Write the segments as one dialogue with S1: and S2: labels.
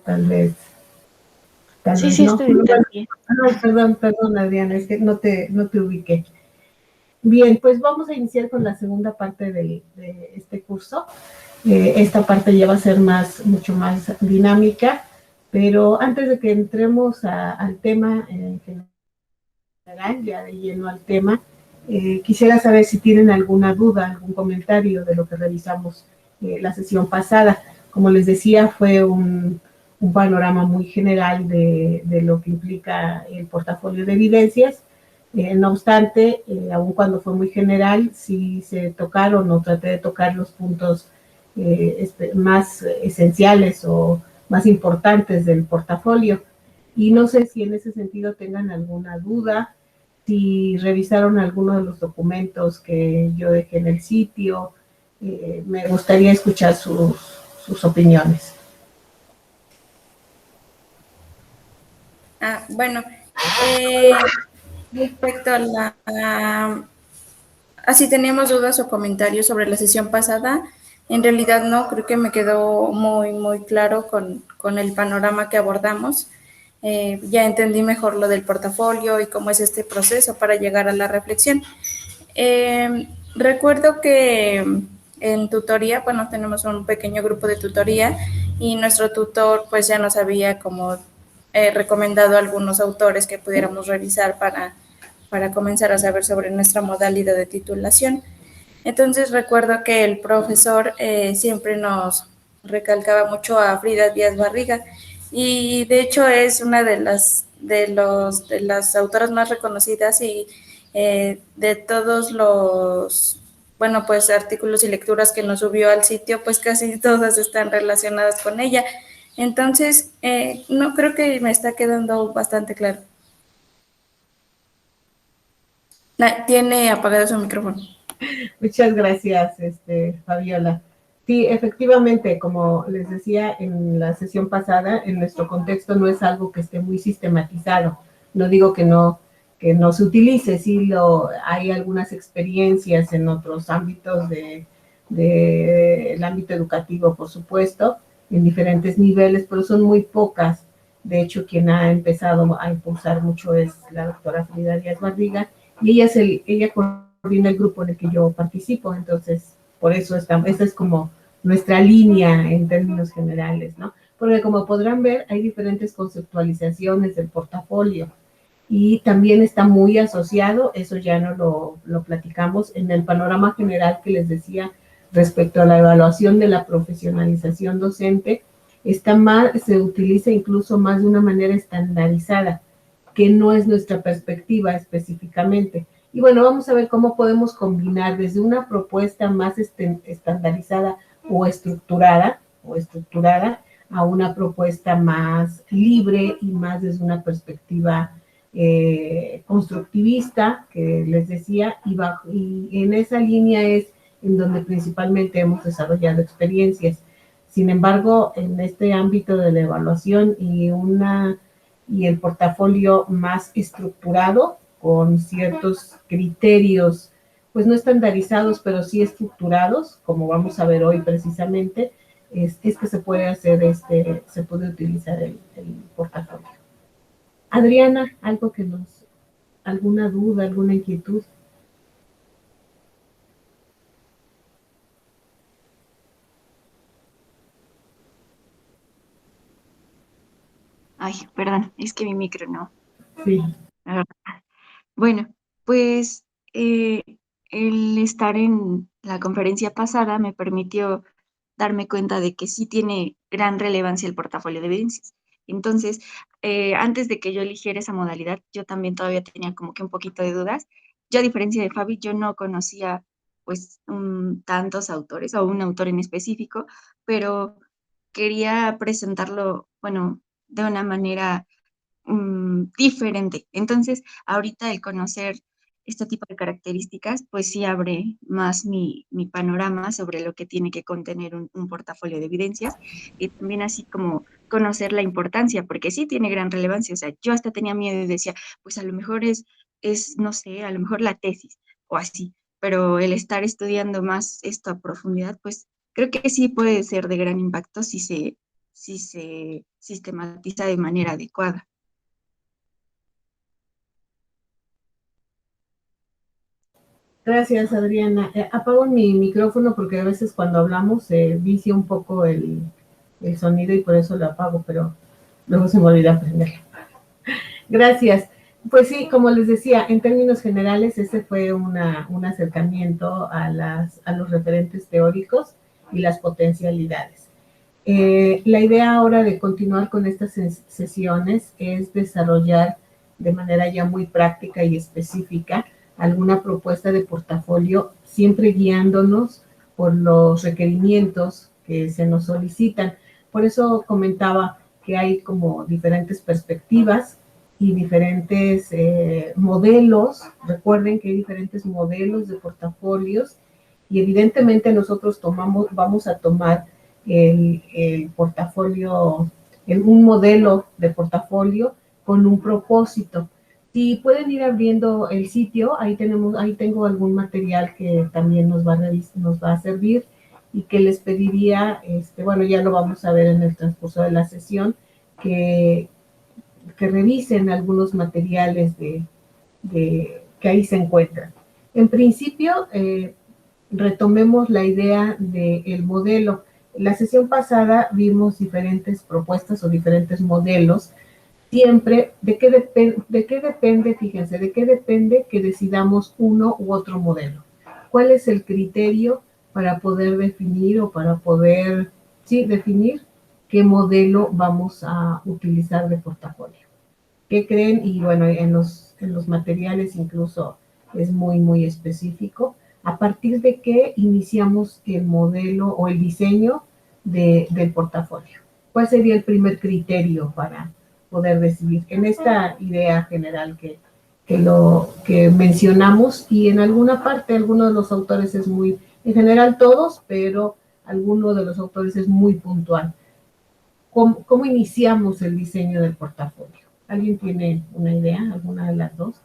S1: tal vez
S2: Sí, sí,
S1: no.
S2: estoy bien, aquí.
S1: Ay, perdón, Adriana, es que no te ubiqué. Bien, pues vamos a iniciar con la segunda parte de este curso. Esta parte ya va a ser mucho más dinámica, pero antes de que entremos al tema en general, ya de lleno al tema, quisiera saber si tienen alguna duda, algún comentario de lo que revisamos la sesión pasada. Como les decía, fue un panorama muy general de lo que implica el portafolio de evidencias. No obstante, aun cuando fue muy general, sí se tocaron o traté de tocar los puntos más esenciales o más importantes del portafolio. Y no sé si en ese sentido tengan alguna duda, si revisaron alguno de los documentos que yo dejé en el sitio. Me gustaría escuchar sus opiniones.
S3: Bueno, respecto a si teníamos dudas o comentarios sobre la sesión pasada, en realidad no, creo que me quedó muy claro con el panorama que abordamos. Ya entendí mejor lo del portafolio y cómo es este proceso para llegar a la reflexión. Recuerdo que en tutoría, bueno, tenemos un pequeño grupo de tutoría y nuestro tutor pues ya nos había como recomendado algunos autores que pudiéramos revisar para comenzar a saber sobre nuestra modalidad de titulación. Entonces recuerdo que el profesor siempre nos recalcaba mucho a Frida Díaz Barriga y de hecho es una de las autoras más reconocidas y de todos los, bueno, pues artículos y lecturas que nos subió al sitio, pues casi todas están relacionadas con ella. Entonces, no creo que me está quedando bastante claro. Tiene apagado su micrófono.
S1: Muchas gracias, Fabiola. Sí, efectivamente, como les decía en la sesión pasada, en nuestro contexto no es algo que esté muy sistematizado. No digo que no se utilice, sí hay algunas experiencias en otros ámbitos del ámbito educativo, por supuesto, en diferentes niveles, pero son muy pocas. De hecho, quien ha empezado a impulsar mucho es la doctora Frida Díaz Barriga, y ella coordina el grupo en el que yo participo, entonces por eso esa es como nuestra línea en términos generales, ¿no? Porque como podrán ver, hay diferentes conceptualizaciones del portafolio y también está muy asociado, eso ya no lo platicamos, en el panorama general que les decía respecto a la evaluación de la profesionalización docente, se utiliza incluso más de una manera estandarizada, que no es nuestra perspectiva específicamente. Y bueno, vamos a ver cómo podemos combinar desde una propuesta más estandarizada o estructurada a una propuesta más libre y más desde una perspectiva constructivista, que les decía, y en esa línea es en donde principalmente hemos desarrollado experiencias. Sin embargo, en este ámbito de la evaluación y el portafolio más estructurado, con ciertos criterios, pues no estandarizados, pero sí estructurados, como vamos a ver hoy precisamente, es que se puede hacer se puede utilizar el portafolio. Adriana, alguna duda, alguna inquietud.
S2: Ay, perdón, es que mi micro no.
S1: Sí.
S2: Bueno, pues eh, el estar en la conferencia pasada me permitió darme cuenta de que sí tiene gran relevancia el portafolio de evidencias. Entonces, antes de que yo eligiera esa modalidad, yo también todavía tenía como que un poquito de dudas. Yo, a diferencia de Fabi, yo no conocía pues tantos autores o un autor en específico, pero quería presentarlo, bueno, de una manera diferente. Entonces, ahorita el conocer este tipo de características, pues sí abre más mi panorama sobre lo que tiene que contener un portafolio de evidencias y también así como conocer la importancia, porque sí tiene gran relevancia. O sea, yo hasta tenía miedo y decía, pues a lo mejor no sé, a lo mejor la tesis o así, pero el estar estudiando más esto a profundidad, pues creo que sí puede ser de gran impacto si se sistematiza de manera adecuada.
S1: Gracias, Adriana. Apago mi micrófono porque a veces cuando hablamos se vicia un poco el sonido y por eso lo apago, pero luego se me olvida prenderlo. Gracias. Pues sí, como les decía, en términos generales, ese fue un acercamiento a los referentes teóricos y las potencialidades. La idea ahora de continuar con estas sesiones es desarrollar de manera ya muy práctica y específica alguna propuesta de portafolio, siempre guiándonos por los requerimientos que se nos solicitan. Por eso comentaba que hay como diferentes perspectivas y diferentes modelos. Recuerden que hay diferentes modelos de portafolios y evidentemente nosotros vamos a tomar el portafolio, un modelo de portafolio con un propósito. Si pueden ir abriendo el sitio, ahí tengo algún material que también nos va a servir y que les pediría, bueno, ya lo vamos a ver en el transcurso de la sesión, que revisen algunos materiales que ahí se encuentran. En principio, retomemos la idea del modelo. La sesión pasada vimos diferentes propuestas o diferentes modelos. Siempre, ¿de qué depende? Fíjense, ¿de qué depende que decidamos uno u otro modelo? ¿Cuál es el criterio para poder definir o para poder, sí, definir qué modelo vamos a utilizar de portafolio? ¿Qué creen? Y bueno, en los materiales incluso es muy, muy específico. ¿A partir de qué iniciamos el modelo o el diseño del portafolio? ¿Cuál sería el primer criterio para poder decidir en esta idea general que mencionamos? Y en alguna parte, alguno de los autores es muy, en general todos, pero alguno de los autores es muy puntual. ¿Cómo iniciamos el diseño del portafolio? ¿Alguien tiene una idea? ¿Alguna de las dos?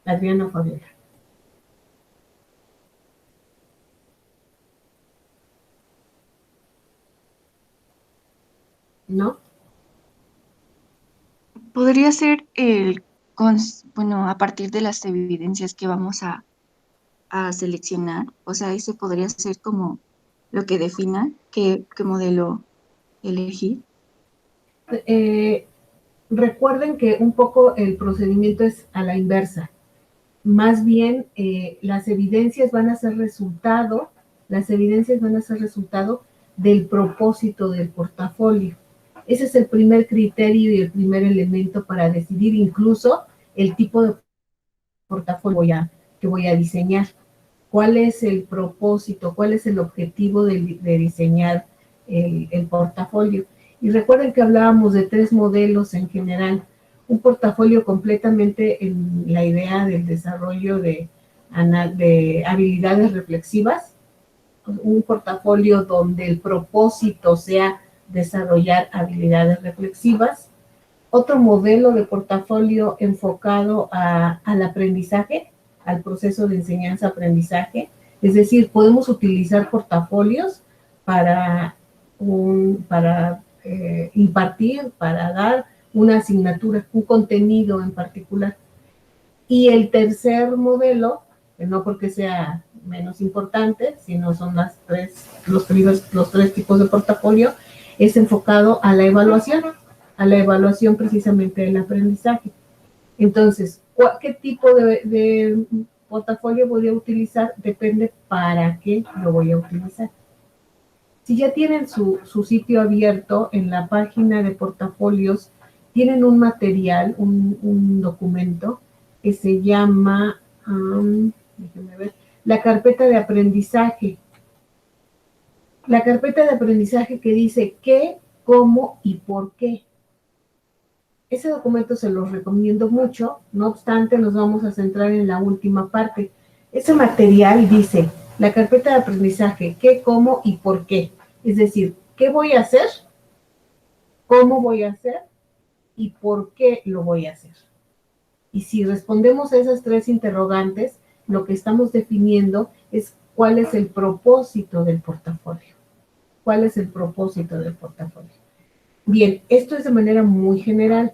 S1: Adriana o Fabiola. ¿No?
S2: Podría ser bueno, a partir de las evidencias que vamos a seleccionar, o sea, ese podría ser como lo que defina qué modelo elegir.
S1: Recuerden que un poco el procedimiento es a la inversa. Más bien, las evidencias van a ser resultado del propósito del portafolio. Ese es el primer criterio y el primer elemento para decidir incluso el tipo de portafolio que voy a diseñar. ¿Cuál es el propósito? ¿Cuál es el objetivo de diseñar el portafolio? Y recuerden que hablábamos de 3 modelos en general. Un portafolio completamente en la idea del desarrollo de habilidades reflexivas. Un portafolio donde el propósito sea desarrollar habilidades reflexivas. Otro modelo de portafolio enfocado al aprendizaje, al proceso de enseñanza-aprendizaje. Es decir, podemos utilizar portafolios para impartir, para dar una asignatura, un contenido en particular. Y el tercer modelo, que no porque sea menos importante, sino son los 3 tipos de portafolio, es enfocado a la evaluación precisamente del aprendizaje. Entonces, ¿qué tipo de portafolio voy a utilizar? Depende para qué lo voy a utilizar. Si ya tienen su sitio abierto, en la página de portafolios, tienen un material, un documento que se llama, déjenme ver, la carpeta de aprendizaje. La carpeta de aprendizaje que dice qué, cómo y por qué. Ese documento se los recomiendo mucho, no obstante nos vamos a centrar en la última parte. Ese material dice, la carpeta de aprendizaje, qué, cómo y por qué. Es decir, ¿qué voy a hacer? ¿Cómo voy a hacer? ¿Y por qué lo voy a hacer? Y si respondemos a esas 3 interrogantes, lo que estamos definiendo es cuál es el propósito del portafolio. ¿Cuál es el propósito del portafolio? Bien, esto es de manera muy general.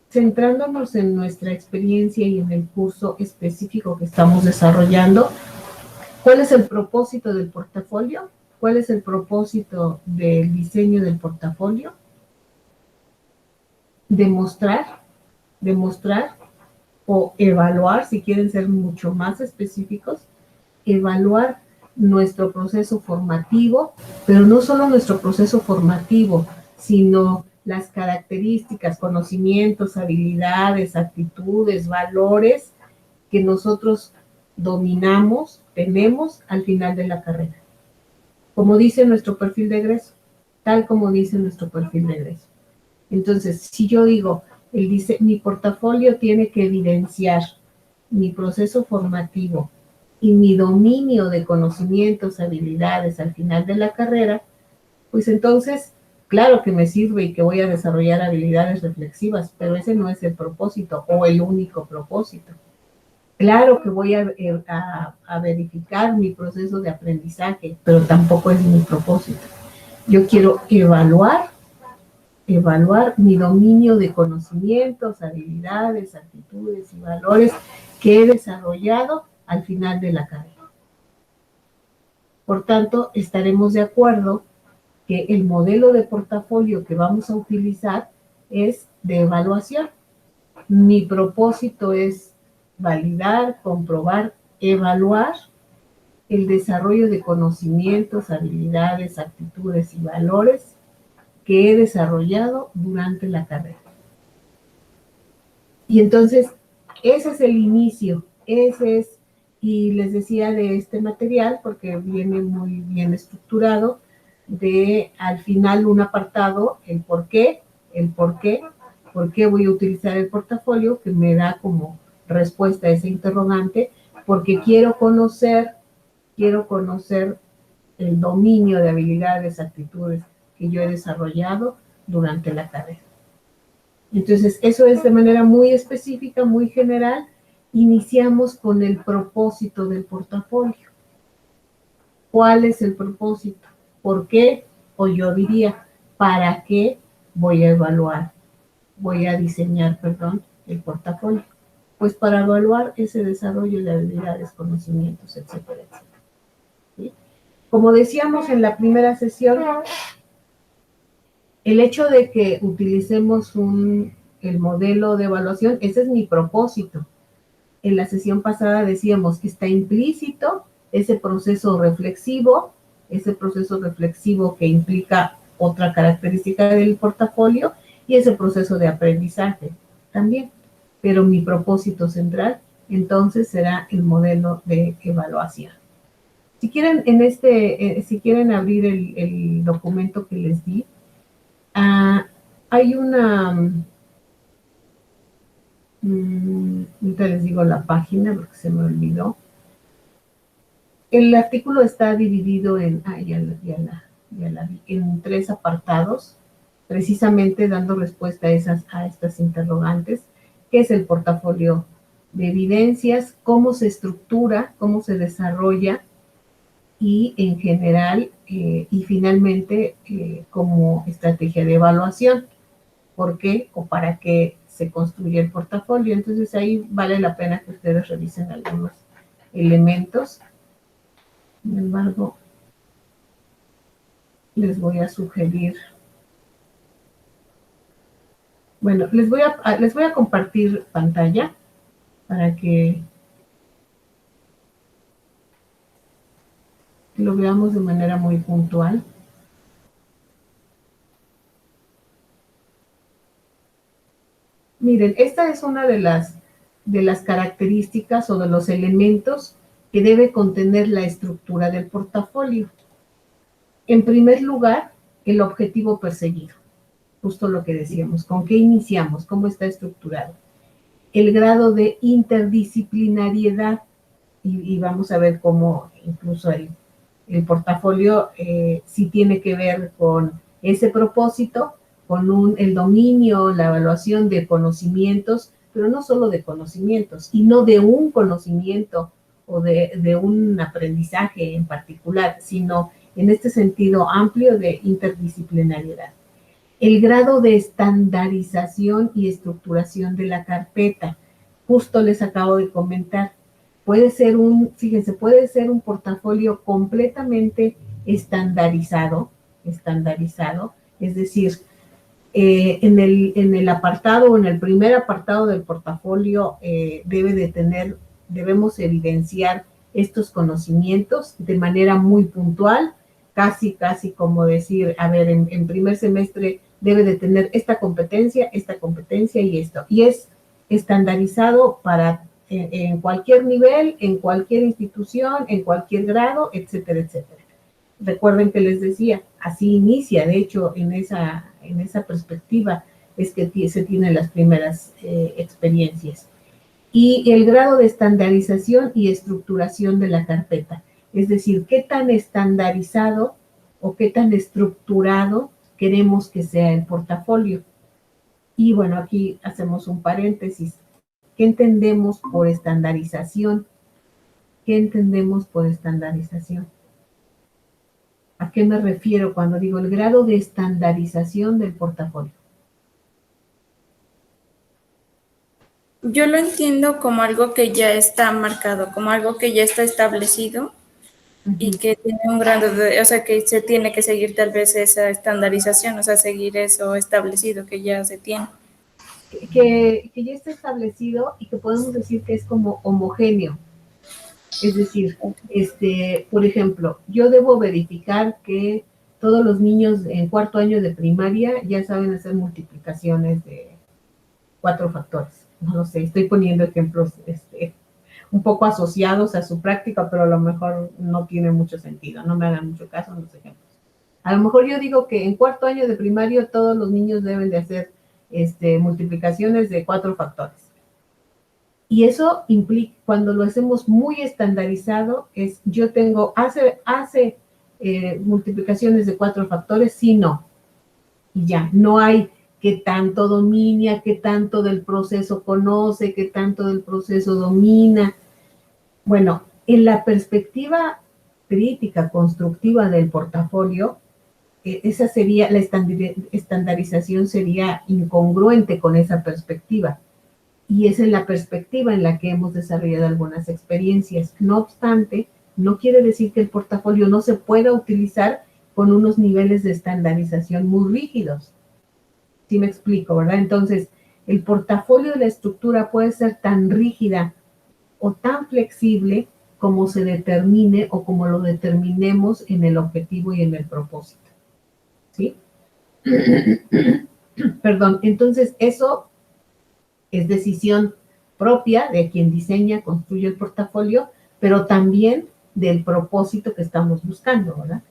S1: Centrándonos en nuestra experiencia y en el curso específico que estamos desarrollando, ¿cuál es el propósito del portafolio? ¿Cuál es el propósito del diseño del portafolio? Demostrar o evaluar, si quieren ser mucho más específicos, evaluar nuestro proceso formativo, pero no solo nuestro proceso formativo, sino las características, conocimientos, habilidades, actitudes, valores que nosotros dominamos, tenemos al final de la carrera. Como dice nuestro perfil de egreso, tal como dice nuestro perfil de egreso. Entonces, si yo digo, mi portafolio tiene que evidenciar mi proceso formativo y mi dominio de conocimientos, habilidades al final de la carrera, pues entonces, claro que me sirve y que voy a desarrollar habilidades reflexivas, pero ese no es el propósito o el único propósito. Claro que voy a verificar mi proceso de aprendizaje, pero tampoco es mi propósito. Yo quiero evaluar mi dominio de conocimientos, habilidades, actitudes y valores que he desarrollado al final de la carrera. Por tanto, estaremos de acuerdo que el modelo de portafolio que vamos a utilizar es de evaluación. Mi propósito es validar, comprobar, evaluar el desarrollo de conocimientos, habilidades, actitudes y valores que he desarrollado durante la carrera. Y entonces, ese es el inicio, y les decía de este material, porque viene muy bien estructurado, de al final un apartado, por qué voy a utilizar el portafolio, que me da como respuesta a ese interrogante, porque quiero conocer el dominio de habilidades, actitudes que yo he desarrollado durante la carrera. Entonces, eso es de manera muy específica, muy general. Iniciamos con el propósito del portafolio. ¿Cuál es el propósito? ¿Por qué? O yo diría, ¿para qué voy a diseñar, el portafolio? Pues para evaluar ese desarrollo de habilidades, conocimientos, etcétera, etcétera. ¿Sí? Como decíamos en la primera sesión, el hecho de que utilicemos el modelo de evaluación, ese es mi propósito. En la sesión pasada decíamos que está implícito ese proceso reflexivo que implica otra característica del portafolio y ese proceso de aprendizaje también. Pero mi propósito central, entonces, será el modelo de evaluación. Si quieren, si quieren abrir el documento que les di, hay una, ahorita les digo la página porque se me olvidó. El artículo está dividido en 3 apartados, precisamente dando respuesta a estas interrogantes. ¿Qué es el portafolio de evidencias? ¿Cómo se estructura? ¿Cómo se desarrolla? Y en general, y finalmente, como estrategia de evaluación. ¿Por qué o para qué se construye el portafolio? Entonces ahí vale la pena que ustedes revisen algunos elementos. Sin embargo, les voy a sugerir. Bueno, les voy a compartir pantalla para que lo veamos de manera muy puntual. Miren, esta es una de las características o de los elementos que debe contener la estructura del portafolio. En primer lugar, el objetivo perseguido. Justo lo que decíamos, ¿con qué iniciamos? ¿Cómo está estructurado? El grado de interdisciplinariedad, y vamos a ver cómo incluso el portafolio sí tiene que ver con ese propósito, con el dominio, la evaluación de conocimientos, pero no solo de conocimientos, y no de un conocimiento o de un aprendizaje en particular, sino en este sentido amplio de interdisciplinariedad. El grado de estandarización y estructuración de la carpeta, justo les acabo de comentar, puede ser fíjense, puede ser un portafolio completamente estandarizado, es decir, en el apartado o en el primer apartado del portafolio debemos evidenciar estos conocimientos de manera muy puntual, casi como decir, a ver, en primer semestre debe de tener esta competencia y esto. Y es estandarizado para en cualquier nivel, en cualquier institución, en cualquier grado, etcétera, etcétera. Recuerden que les decía, así inicia, de hecho, en esa perspectiva es que se tienen las primeras experiencias. Y el grado de estandarización y estructuración de la carpeta, es decir, qué tan estandarizado o qué tan estructurado queremos que sea el portafolio. Y bueno, aquí hacemos un paréntesis. ¿Qué entendemos por estandarización? ¿Qué entendemos por estandarización? ¿A qué me refiero cuando digo el grado de estandarización del portafolio?
S3: Yo lo entiendo como algo que ya está marcado, como algo que ya está establecido y que tiene un grado de, o sea, que se tiene que seguir tal vez esa estandarización, o sea, seguir eso establecido que ya se tiene.
S1: Que ya está establecido y que podemos decir que es como homogéneo. Es decir, por ejemplo, yo debo verificar que todos los niños en cuarto año de primaria ya saben hacer multiplicaciones de 4 factores. No lo sé, estoy poniendo ejemplos un poco asociados a su práctica, pero a lo mejor no tiene mucho sentido, no me hagan mucho caso en los ejemplos. A lo mejor yo digo que en cuarto año de primaria todos los niños deben de hacer multiplicaciones de 4 factores. Y eso implica, cuando lo hacemos muy estandarizado, es yo tengo, hace multiplicaciones de 4 factores, sí, no. Y ya, no hay qué tanto domina, qué tanto del proceso conoce, qué tanto del proceso domina. Bueno, en la perspectiva crítica, constructiva del portafolio, esa sería, la estandarización sería incongruente con esa perspectiva. Y esa es la perspectiva en la que hemos desarrollado algunas experiencias. No obstante, no quiere decir que el portafolio no se pueda utilizar con unos niveles de estandarización muy rígidos. ¿Sí me explico, verdad? Entonces, el portafolio de la estructura puede ser tan rígida o tan flexible como se determine o como lo determinemos en el objetivo y en el propósito. ¿Sí? Perdón, entonces eso es decisión propia de quien diseña, construye el portafolio, pero también del propósito que estamos buscando, ¿verdad?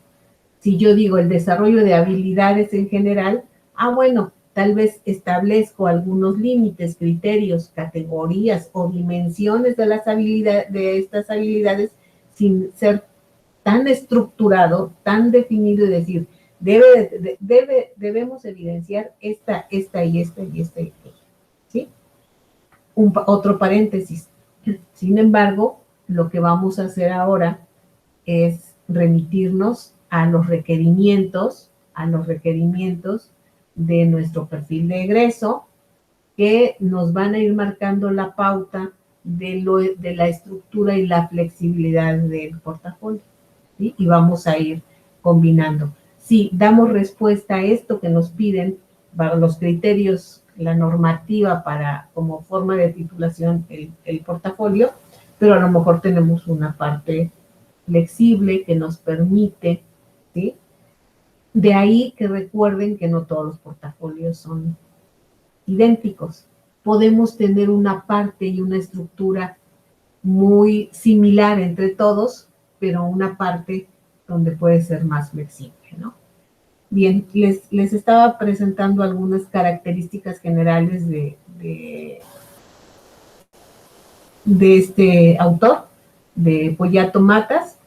S1: Si yo digo el desarrollo de habilidades en general, bueno, tal vez establezco algunos límites, criterios, categorías o dimensiones de estas habilidades sin ser tan estructurado, tan definido y decir, debemos evidenciar esta y esta y esta, ¿sí? Otro paréntesis. Sin embargo, lo que vamos a hacer ahora es remitirnos a los requerimientos de nuestro perfil de egreso, que nos van a ir marcando la pauta de la estructura y la flexibilidad del portafolio, ¿sí? Y vamos a ir combinando. Si damos respuesta a esto que nos piden, para los criterios, la normativa como forma de titulación el portafolio, pero a lo mejor tenemos una parte flexible que nos permite, ¿sí? De ahí que recuerden que no todos los portafolios son idénticos. Podemos tener una parte y una estructura muy similar entre todos, pero una parte donde puede ser más flexible, ¿no? Bien, les estaba presentando algunas características generales de este autor, de Poyato Matas.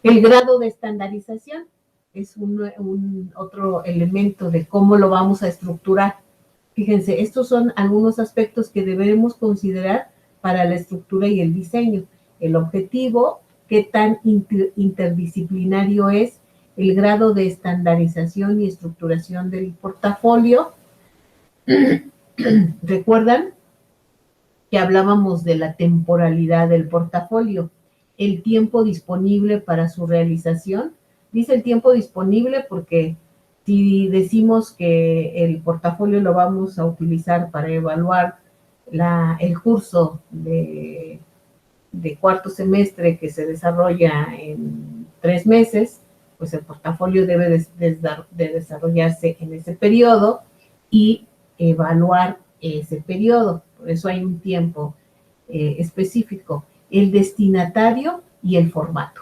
S1: El grado de estandarización es otro elemento de cómo lo vamos a estructurar. Fíjense, estos son algunos aspectos que debemos considerar para la estructura y el diseño. El objetivo, qué tan interdisciplinario es, el grado de estandarización y estructuración del portafolio. ¿Recuerdan que hablábamos de la temporalidad del portafolio? El tiempo disponible para su realización. Dice el tiempo disponible porque si decimos que el portafolio lo vamos a utilizar para evaluar el curso de cuarto semestre que se desarrolla en 3 meses, pues el portafolio debe de desarrollarse en ese periodo y evaluar ese periodo. Por eso hay un tiempo específico. El destinatario y el formato.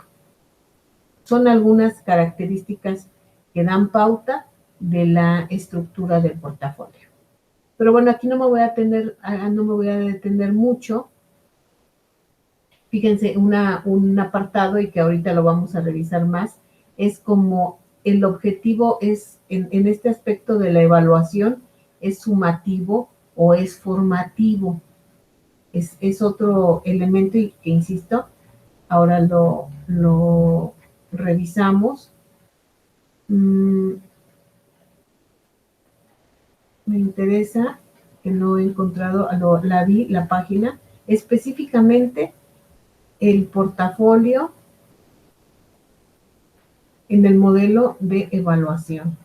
S1: Son algunas características que dan pauta de la estructura del portafolio. Pero bueno, aquí no me voy a detener mucho. Fíjense, un apartado, y que ahorita lo vamos a revisar más, es como el objetivo es, en este aspecto de la evaluación, es sumativo o es formativo. Es otro elemento y que, insisto, ahora lo revisamos. Me interesa, que no he encontrado, la página, específicamente el portafolio en el modelo de evaluación.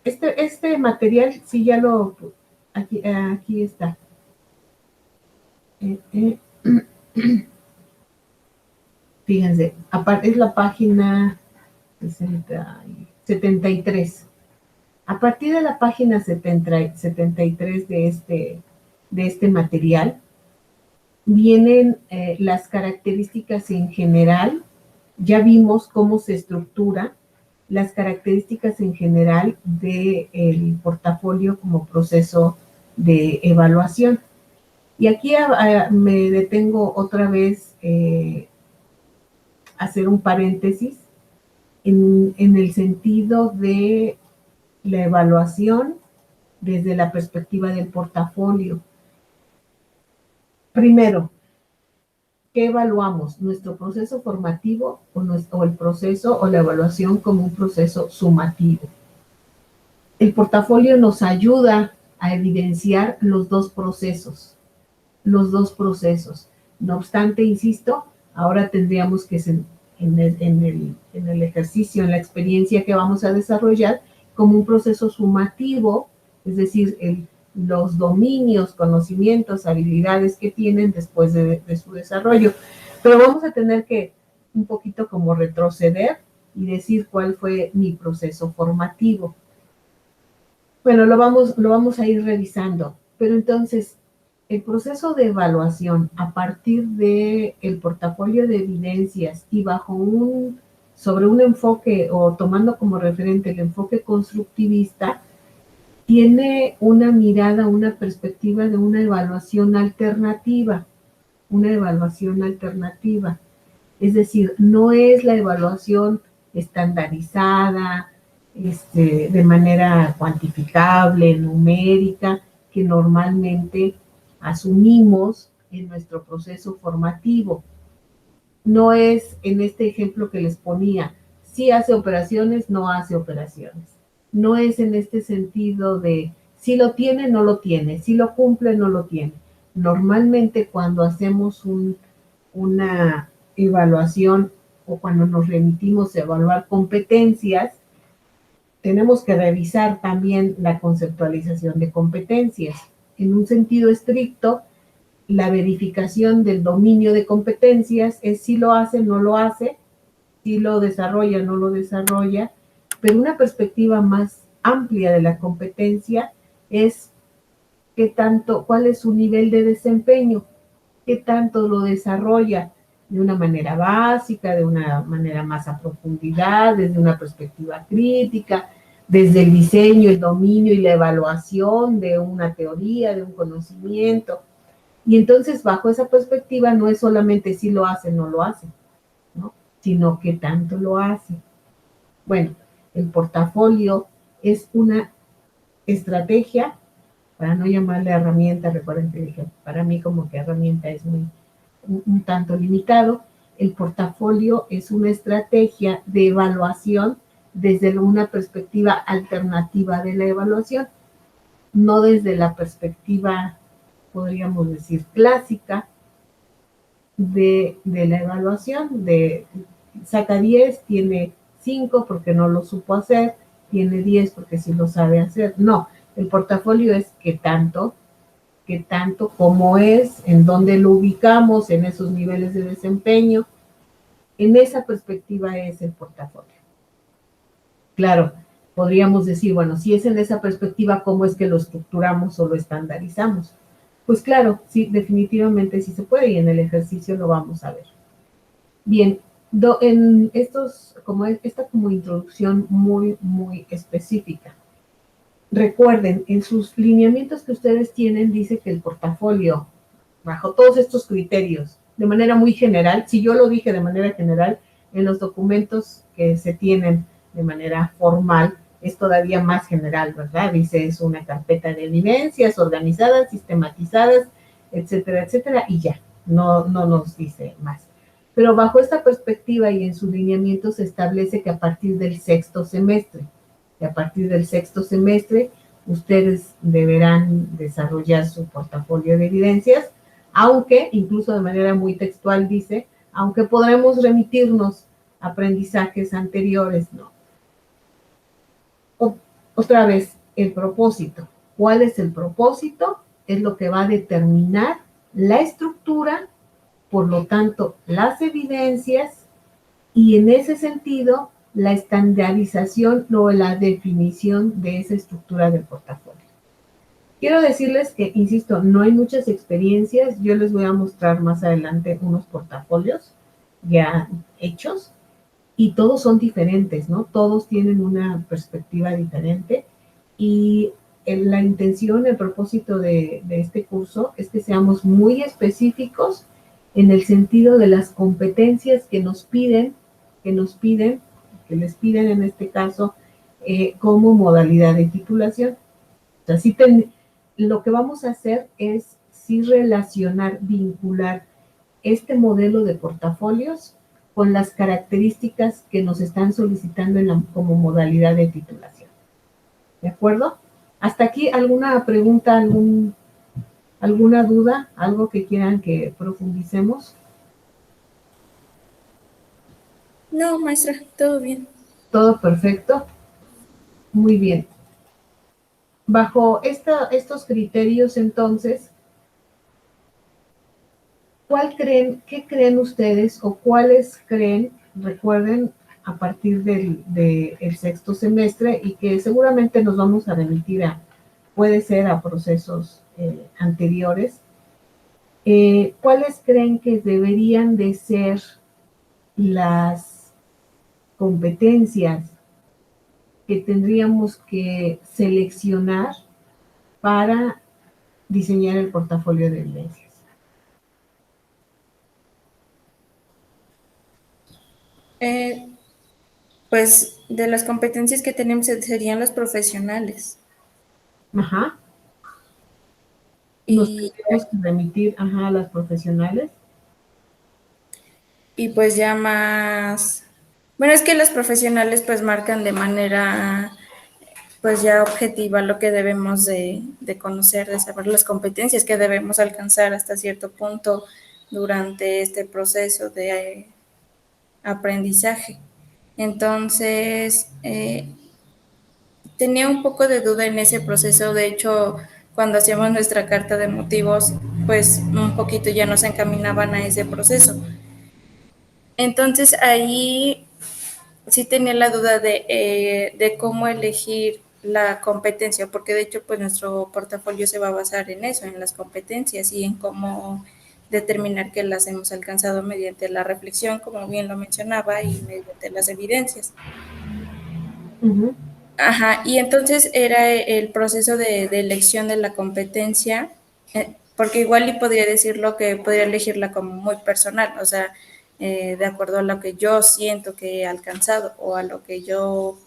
S1: Este material, sí, ya aquí está. Fíjense, aparte es la página 73. A partir de la página 73 de este material, vienen las características en general. Ya vimos cómo se estructura las características en general del portafolio como proceso de evaluación. Y aquí me detengo otra vez a hacer un paréntesis en el sentido de la evaluación desde la perspectiva del portafolio. Primero, ¿qué evaluamos? ¿Nuestro proceso formativo o el proceso o la evaluación como un proceso sumativo? El portafolio nos ayuda a evidenciar los dos procesos. No obstante, insisto, ahora tendríamos que, en el ejercicio, en la experiencia que vamos a desarrollar, como un proceso sumativo, es decir, los dominios, conocimientos, habilidades que tienen después de su desarrollo. Pero vamos a tener que un poquito como retroceder y decir cuál fue mi proceso formativo. Bueno, lo vamos a ir revisando. Pero entonces, el proceso de evaluación a partir del portafolio de evidencias y sobre un enfoque, o tomando como referente el enfoque constructivista, tiene una mirada, una perspectiva de una evaluación alternativa. Es decir, no es la evaluación estandarizada, de manera cuantificable, numérica, que normalmente asumimos en nuestro proceso formativo. No es en este ejemplo que les ponía, sí hace operaciones, no hace operaciones. No es en este sentido de si lo tiene, no lo tiene, si lo cumple, no lo tiene. Normalmente cuando hacemos una evaluación o cuando nos remitimos a evaluar competencias, tenemos que revisar también la conceptualización de competencias. En un sentido estricto, la verificación del dominio de competencias es si lo hace, no lo hace, si lo desarrolla, no lo desarrolla, pero una perspectiva más amplia de la competencia es cuál es su nivel de desempeño, qué tanto lo desarrolla de una manera básica, de una manera más a profundidad, desde una perspectiva crítica, desde el diseño, el dominio y la evaluación de una teoría, de un conocimiento. Y entonces, bajo esa perspectiva, no es solamente si lo hace, no lo hace, ¿no? Sino qué tanto lo hace. Bueno, el portafolio es una estrategia, para no llamarle herramienta. Recuerden que dije, para mí como que herramienta es muy un tanto limitado. El portafolio es una estrategia de evaluación desde una perspectiva alternativa de la evaluación, no desde la perspectiva, podríamos decir, clásica de la evaluación, de saca 10, tiene 5 porque no lo supo hacer, tiene 10 porque sí lo sabe hacer. No, el portafolio es qué tanto, cómo es, en dónde lo ubicamos, en esos niveles de desempeño. En esa perspectiva es el portafolio. Claro, podríamos decir, bueno, si es en esa perspectiva, ¿cómo es que lo estructuramos o lo estandarizamos? Pues claro, sí, definitivamente sí se puede y en el ejercicio lo vamos a ver. Bien, en esta como introducción muy específica. Recuerden, en sus lineamientos que ustedes tienen, dice que el portafolio, bajo todos estos criterios, de manera muy general, si yo lo dije de manera general, en los documentos que se tienen de manera formal, es todavía más general, ¿verdad? Dice, es una carpeta de evidencias organizadas, sistematizadas, etcétera, y ya, no nos dice más. Pero bajo esta perspectiva y en sus lineamientos se establece que a partir del sexto semestre, ustedes deberán desarrollar su portafolio de evidencias, aunque, incluso de manera muy textual dice, aunque podremos remitirnos a aprendizajes anteriores, no. Otra vez, el propósito. ¿Cuál es el propósito? Es lo que va a determinar la estructura, por lo tanto, las evidencias, y en ese sentido, la estandarización o la definición de esa estructura del portafolio. Quiero decirles que, insisto, no hay muchas experiencias. Yo les voy a mostrar más adelante unos portafolios ya hechos y todos son diferentes, ¿no? Todos tienen una perspectiva diferente y la intención, el propósito de este curso es que seamos muy específicos en el sentido de las competencias que les piden en este caso como modalidad de titulación. O sea, lo que vamos a hacer es sí relacionar, vincular este modelo de portafolios con las características que nos están solicitando como modalidad de titulación. ¿De acuerdo? Hasta aquí, ¿alguna pregunta, alguna duda, algo que quieran que profundicemos?
S3: No, maestra, todo bien.
S1: Todo perfecto. Muy bien. Bajo estos criterios, entonces, ¿qué creen ustedes o cuáles creen, recuerden, a partir del sexto semestre y que seguramente nos vamos a remitir puede ser a procesos anteriores, ¿cuáles creen que deberían de ser las competencias que tendríamos que seleccionar para diseñar el portafolio de evidencias?
S3: Pues de las competencias que tenemos serían las profesionales.
S1: Ajá. Nos
S3: Y,
S1: tenemos que remitir a las profesionales.
S3: y pues ya más, bueno, es que las profesionales pues marcan de manera pues ya objetiva lo que debemos de conocer, de saber las competencias que debemos alcanzar hasta cierto punto durante este proceso de aprendizaje. Entonces, tenía un poco de duda en ese proceso. De hecho, cuando hacíamos nuestra carta de motivos, pues un poquito ya nos encaminaban a ese proceso. Entonces ahí sí tenía la duda de cómo elegir la competencia, porque de hecho pues nuestro portafolio se va a basar en eso, en las competencias y en cómo determinar que las hemos alcanzado mediante la reflexión, como bien lo mencionaba, y mediante las evidencias.
S1: Uh-huh.
S3: Ajá, y entonces era el proceso de elección de la competencia, porque igual y podría decirlo que podría elegirla como muy personal, o sea, de acuerdo a lo que yo siento que he alcanzado o a lo que yo,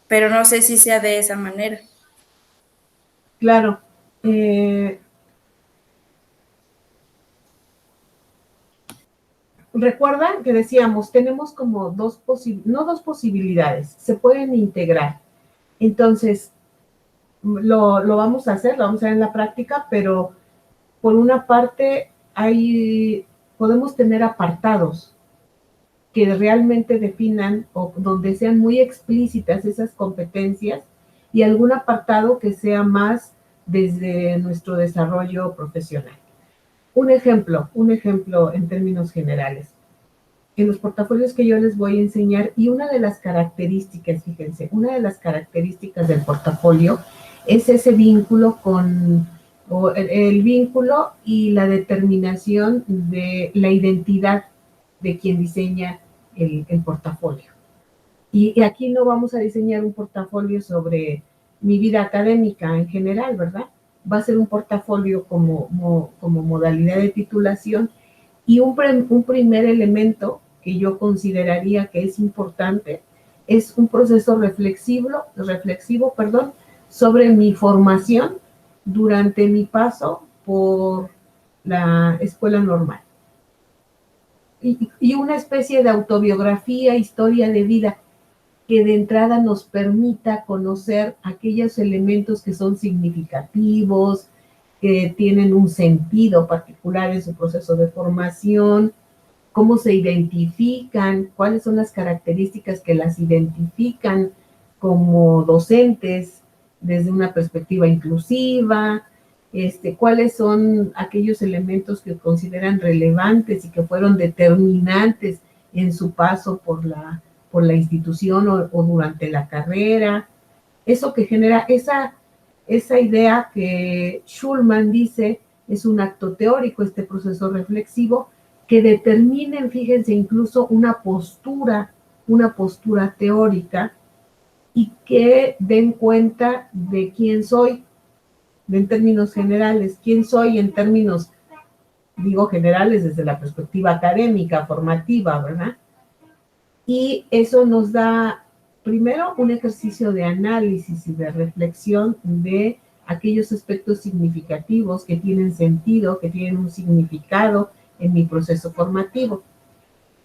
S3: pero no sé si sea de esa manera.
S1: Claro. recuerdan que decíamos, tenemos como no dos posibilidades, se pueden integrar. Entonces, lo vamos a hacer, lo vamos a hacer en la práctica, pero por una parte podemos tener apartados que realmente definan o donde sean muy explícitas esas competencias y algún apartado que sea más desde nuestro desarrollo profesional. Un ejemplo en términos generales. En los portafolios que yo les voy a enseñar, y una de las características, fíjense, una de las características del portafolio es ese vínculo o el vínculo y la determinación de la identidad de quien diseña el portafolio. Y aquí no vamos a diseñar un portafolio sobre mi vida académica en general, ¿verdad? Va a ser un portafolio como modalidad de titulación y un primer elemento que yo consideraría que es importante es un proceso reflexivo, sobre mi formación durante mi paso por la escuela normal. Y una especie de autobiografía, historia de vida, que de entrada nos permita conocer aquellos elementos que son significativos, que tienen un sentido particular en su proceso de formación, cómo se identifican, cuáles son las características que las identifican como docentes desde una perspectiva inclusiva, cuáles son aquellos elementos que consideran relevantes y que fueron determinantes en su paso por la institución o durante la carrera. Eso que genera esa idea que Schulman dice es un acto teórico, este proceso reflexivo, que determinen, fíjense, incluso una postura teórica y que den cuenta de quién soy, en términos generales, quién soy en términos, digo, generales desde la perspectiva académica, formativa, ¿verdad? Y eso nos da, primero, un ejercicio de análisis y de reflexión de aquellos aspectos significativos que tienen sentido, que tienen un significado en mi proceso formativo.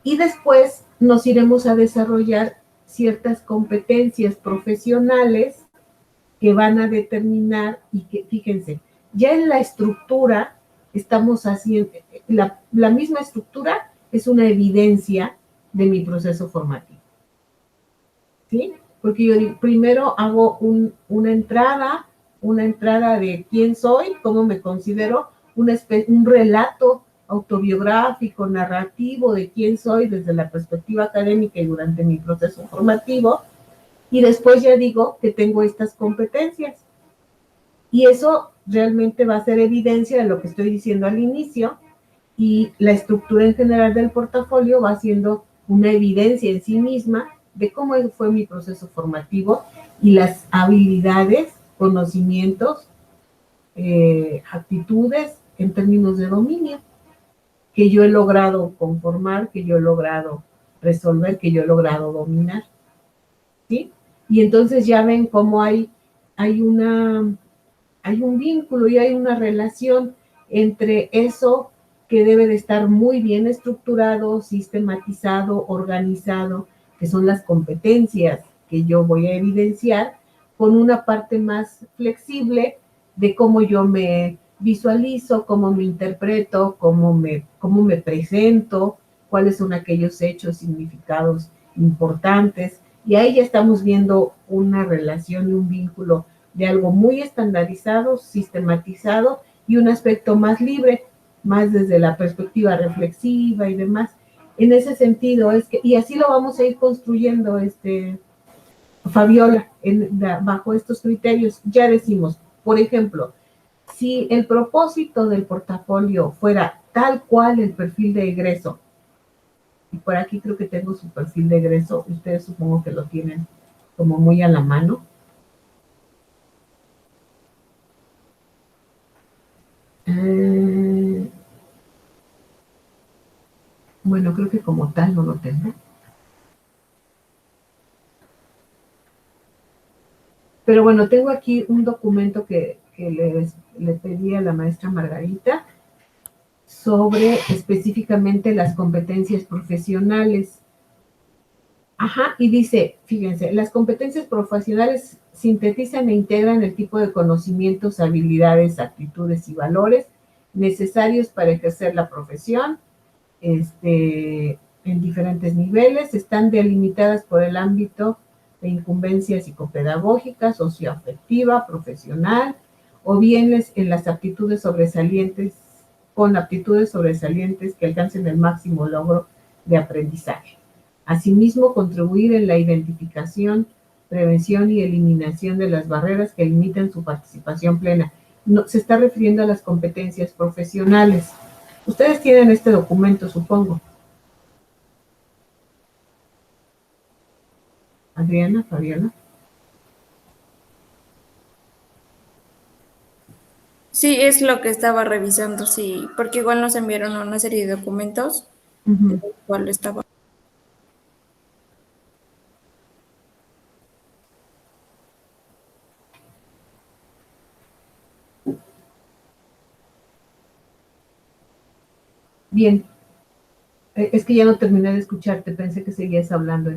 S1: Y después nos iremos a desarrollar ciertas competencias profesionales que van a determinar y que, fíjense, ya en la estructura estamos haciendo, la misma estructura es una evidencia de mi proceso formativo. ¿Sí? Porque yo primero hago una entrada de quién soy, cómo me considero, un relato autobiográfico, narrativo de quién soy desde la perspectiva académica y durante mi proceso formativo, y después ya digo que tengo estas competencias. Y eso realmente va a ser evidencia de lo que estoy diciendo al inicio, y la estructura en general del portafolio va siendo una evidencia en sí misma de cómo fue mi proceso formativo y las habilidades, conocimientos, actitudes en términos de dominio que yo he logrado conformar, que yo he logrado resolver, que yo he logrado dominar. ¿Sí? Y entonces ya ven cómo hay un vínculo y hay una relación entre eso que debe de estar muy bien estructurado, sistematizado, organizado, que son las competencias que yo voy a evidenciar, con una parte más flexible de cómo yo me visualizo, cómo me interpreto, cómo me presento, cuáles son aquellos hechos, significados importantes. Y ahí ya estamos viendo una relación y un vínculo de algo muy estandarizado, sistematizado y un aspecto más libre, más desde la perspectiva reflexiva y demás. En ese sentido es que, y así lo vamos a ir construyendo, Fabiola, bajo estos criterios. Ya decimos, por ejemplo, si el propósito del portafolio fuera tal cual el perfil de egreso, y por aquí creo que tengo su perfil de egreso, ustedes supongo que lo tienen como muy a la mano. Bueno, creo que como tal no lo tengo. Pero bueno, tengo aquí un documento que le pedí a la maestra Margarita sobre específicamente las competencias profesionales. Ajá, y dice, fíjense, las competencias profesionales sintetizan e integran el tipo de conocimientos, habilidades, actitudes y valores necesarios para ejercer la profesión, en diferentes niveles, están delimitadas por el ámbito de incumbencia psicopedagógica, socioafectiva, profesional, o bien en las aptitudes sobresalientes, con aptitudes sobresalientes que alcancen el máximo logro de aprendizaje. Asimismo, contribuir en la identificación, prevención y eliminación de las barreras que limitan su participación plena. No, se está refiriendo a las competencias profesionales. Ustedes tienen este documento, supongo. Adriana, Fabiola.
S3: Sí, es lo que estaba revisando, sí, porque igual nos enviaron una serie de documentos, cuál estaba.
S1: Bien. Es que ya no terminé de escucharte, pensé que seguías hablando,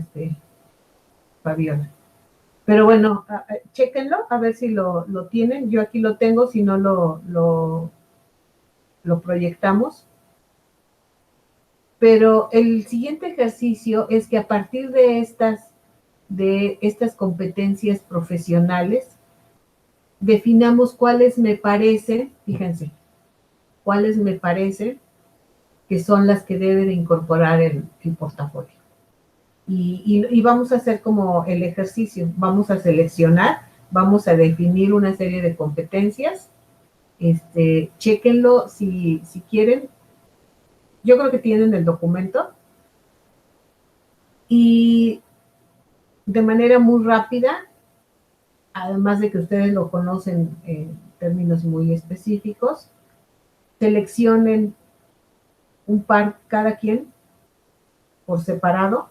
S1: Fabiola. Pero bueno, chéquenlo, a ver si lo tienen. Yo aquí lo tengo, si no lo proyectamos. Pero el siguiente ejercicio es que a partir de estas competencias profesionales, definamos cuáles me parecen, fíjense, cuáles me parecen que son las que debe de incorporar el portafolio. Y vamos a hacer como el ejercicio, vamos a seleccionar, vamos a definir una serie de competencias, chéquenlo si quieren. Yo creo que tienen el documento y de manera muy rápida, además de que ustedes lo conocen en términos muy específicos, seleccionen un par cada quien por separado,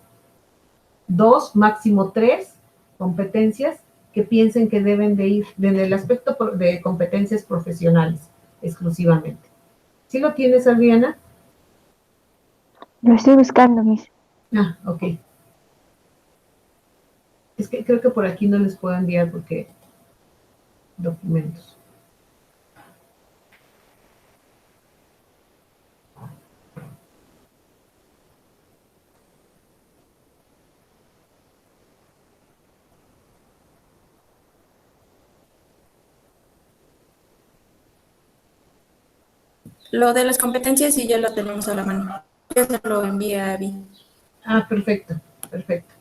S1: 2, máximo 3 competencias que piensen que deben de ir en el aspecto de competencias profesionales exclusivamente. ¿Sí lo tienes, Adriana?
S2: Lo estoy buscando, Miss.
S1: Ah, ok. Es que creo que por aquí no les puedo enviar porque documentos.
S3: Lo de las competencias sí ya lo tenemos a la mano. Ya se lo envié a Abby.
S1: Ah, perfecto, perfecto.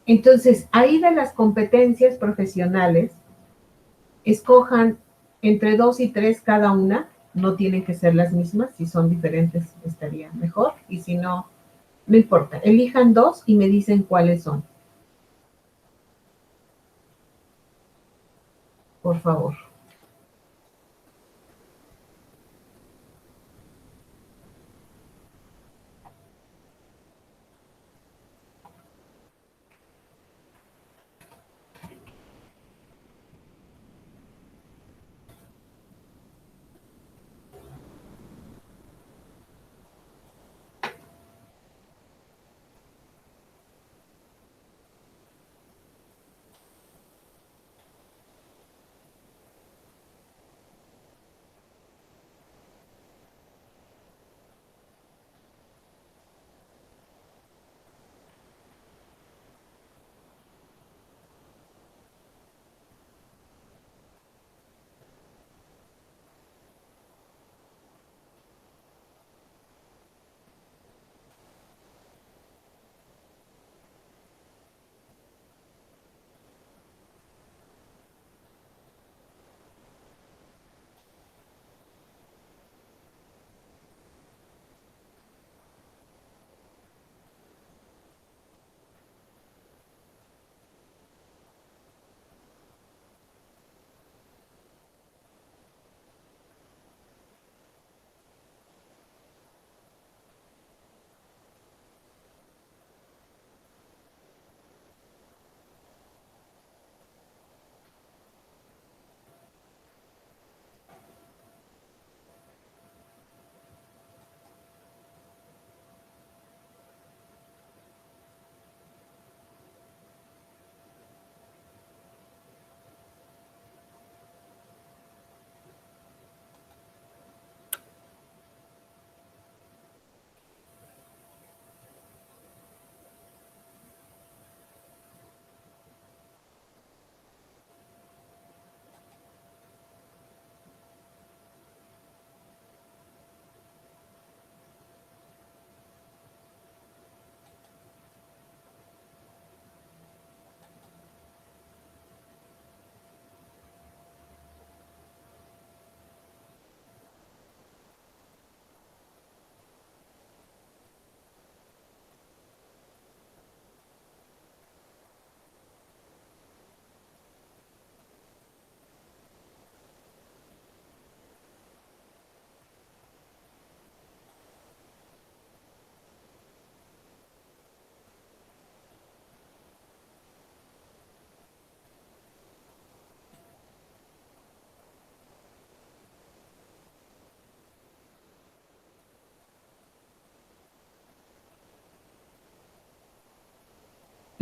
S1: Entonces, ahí de las competencias profesionales, escojan entre 2 y 3 cada una, no tienen que ser las mismas, si son diferentes estaría mejor, y si no, no importa, elijan 2 y me dicen cuáles son, por favor.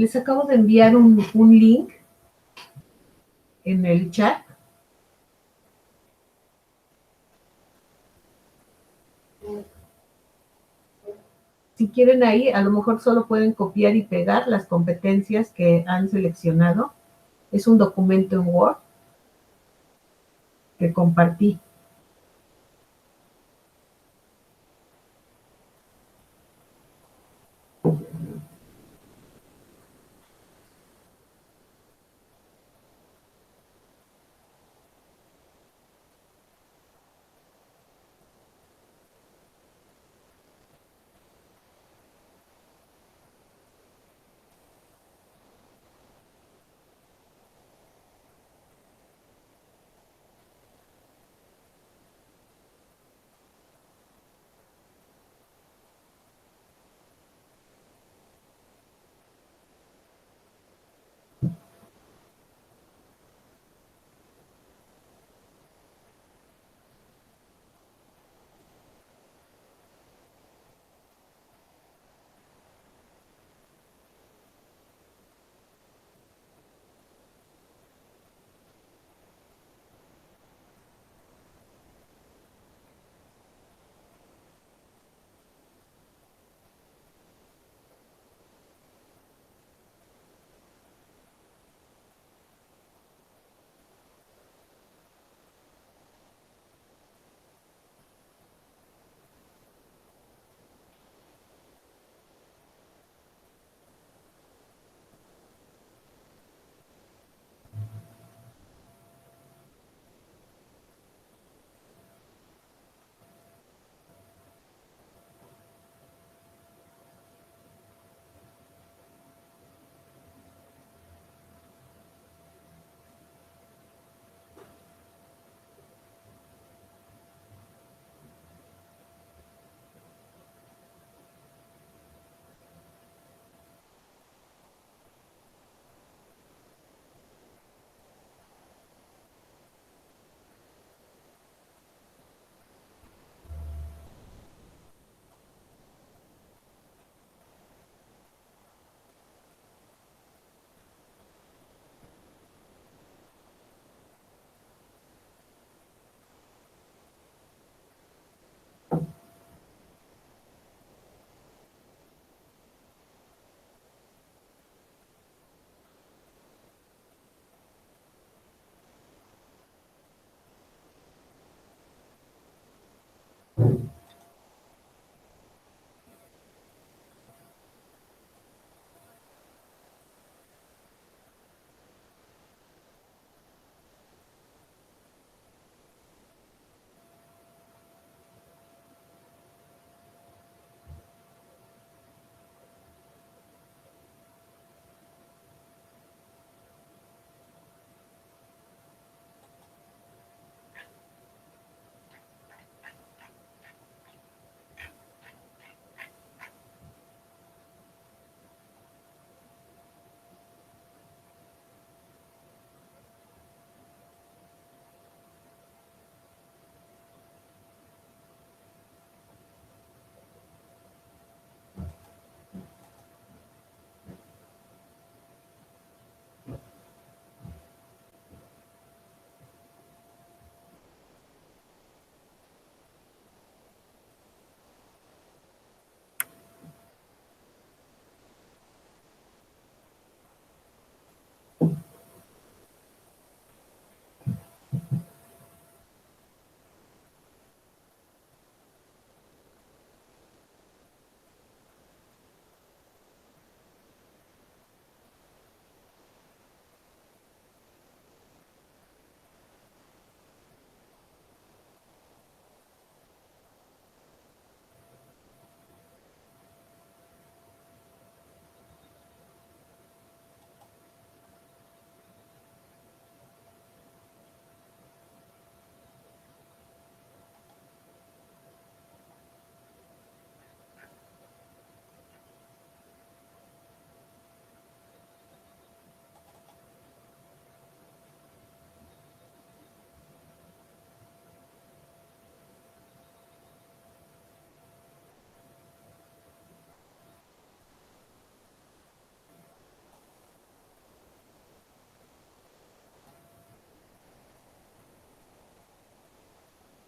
S1: Les acabo de enviar un link en el chat. Si quieren ahí, a lo mejor solo pueden copiar y pegar las competencias que han seleccionado. Es un documento en Word que compartí.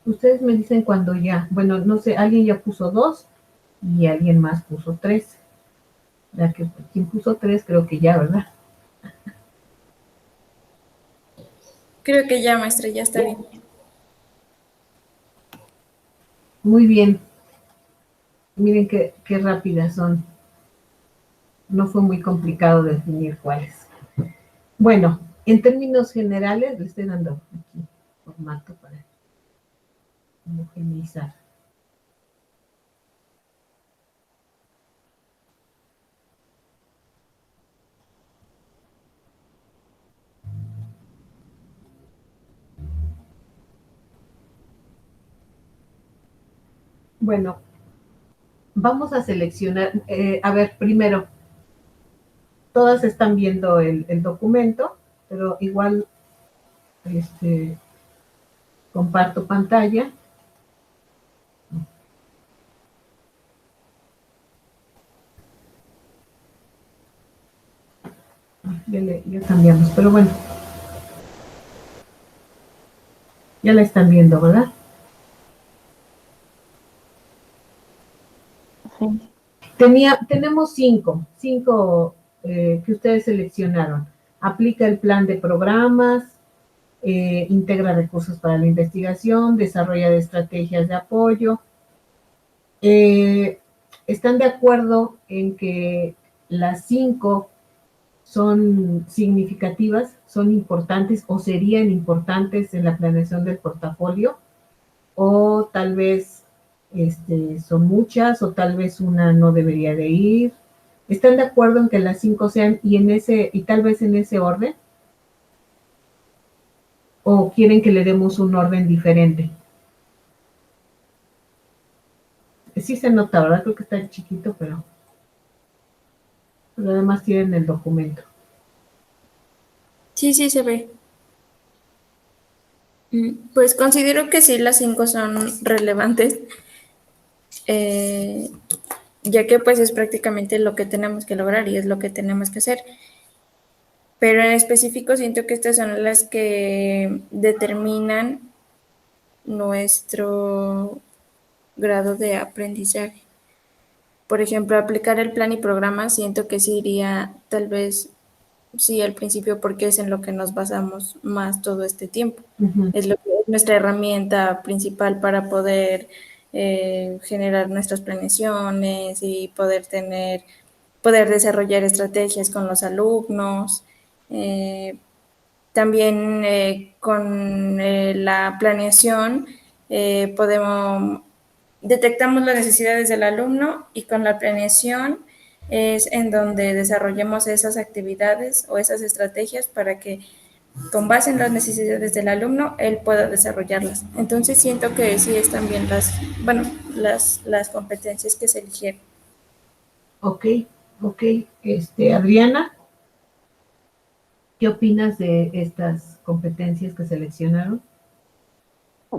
S1: Ustedes me dicen cuando ya. Bueno, no sé, alguien ya puso 2 y alguien más puso 3. Quien puso 3 creo que ya, ¿verdad?
S3: Creo que ya, maestra, ya está bien.
S1: Muy bien. Miren qué rápidas son. No fue muy complicado definir cuáles. Bueno, en términos generales, le estoy dando aquí formato para homogeneizar. Bueno, vamos a seleccionar, a ver, primero, todas están viendo el documento, pero igual comparto pantalla. Ya cambiamos, pero bueno, ya la están viendo, ¿verdad?
S2: Sí.
S1: Tenemos cinco que ustedes seleccionaron. Aplica el plan de programas, integra recursos para la investigación, desarrolla estrategias de apoyo. ¿Están de acuerdo en que las 5 son significativas, son importantes o serían importantes en la planeación del portafolio? O tal vez son muchas o tal vez una no debería de ir. ¿Están de acuerdo en que las 5 sean y tal vez en ese orden? ¿O quieren que le demos un orden diferente? Sí se nota, ¿verdad? Creo que está chiquito, pero además tienen el documento.
S3: Sí, sí se ve. Pues considero que sí, las 5 son relevantes, eh, ya que pues es prácticamente lo que tenemos que lograr y es lo que tenemos que hacer. Pero en específico siento que estas son las que determinan nuestro grado de aprendizaje. Por ejemplo, aplicar el plan y programa, siento que sí iría tal vez sí al principio porque es en lo que nos basamos más todo este tiempo.
S1: Uh-huh.
S3: Es nuestra herramienta principal para poder generar nuestras planeaciones y poder desarrollar estrategias con los alumnos. También con la planeación detectamos las necesidades del alumno y con la planeación es en donde desarrollemos esas actividades o esas estrategias para que con base en las necesidades del alumno él pueda desarrollarlas. Entonces siento que sí están bien las competencias que se eligieron.
S1: Ok. Adriana, ¿qué opinas de estas competencias que seleccionaron?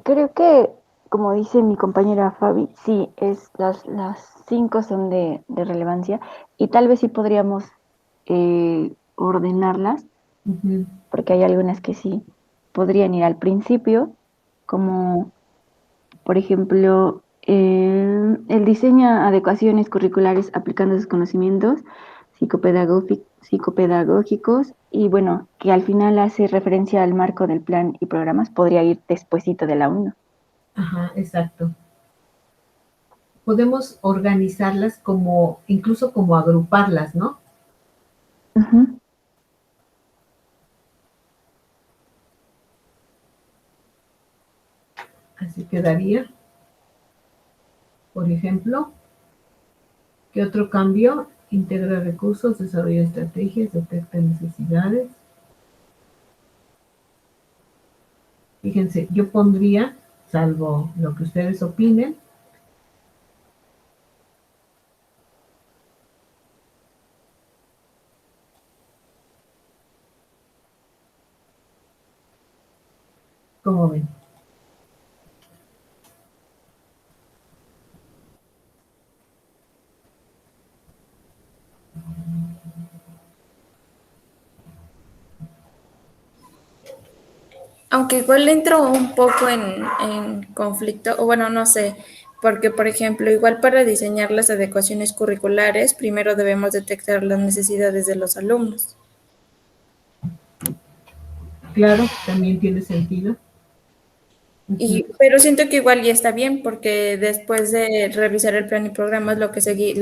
S2: Creo que, como dice mi compañera Fabi, sí, las 5 son de relevancia y tal vez sí podríamos ordenarlas,
S1: Uh-huh.
S2: porque hay algunas que sí podrían ir al principio, como por ejemplo el diseño adecuaciones curriculares aplicando sus conocimientos psicopedagógicos y bueno, que al final hace referencia al marco del plan y programas, podría ir despuesito de la 1.
S1: Ajá, exacto. Podemos organizarlas incluso como agruparlas, ¿no?
S2: Uh-huh.
S1: Así quedaría. Por ejemplo, ¿qué otro cambio? Integra recursos, desarrolla estrategias, detecta necesidades. Fíjense, yo pondría, salvo lo que ustedes opinen, ¿cómo ven?
S3: Aunque igual entro un poco en conflicto, o bueno, no sé, porque por ejemplo, igual para diseñar las adecuaciones curriculares, primero debemos detectar las necesidades de los alumnos.
S1: Claro, también tiene sentido.
S3: Pero siento que igual ya está bien, porque después de revisar el plan y programas, lo que sigue,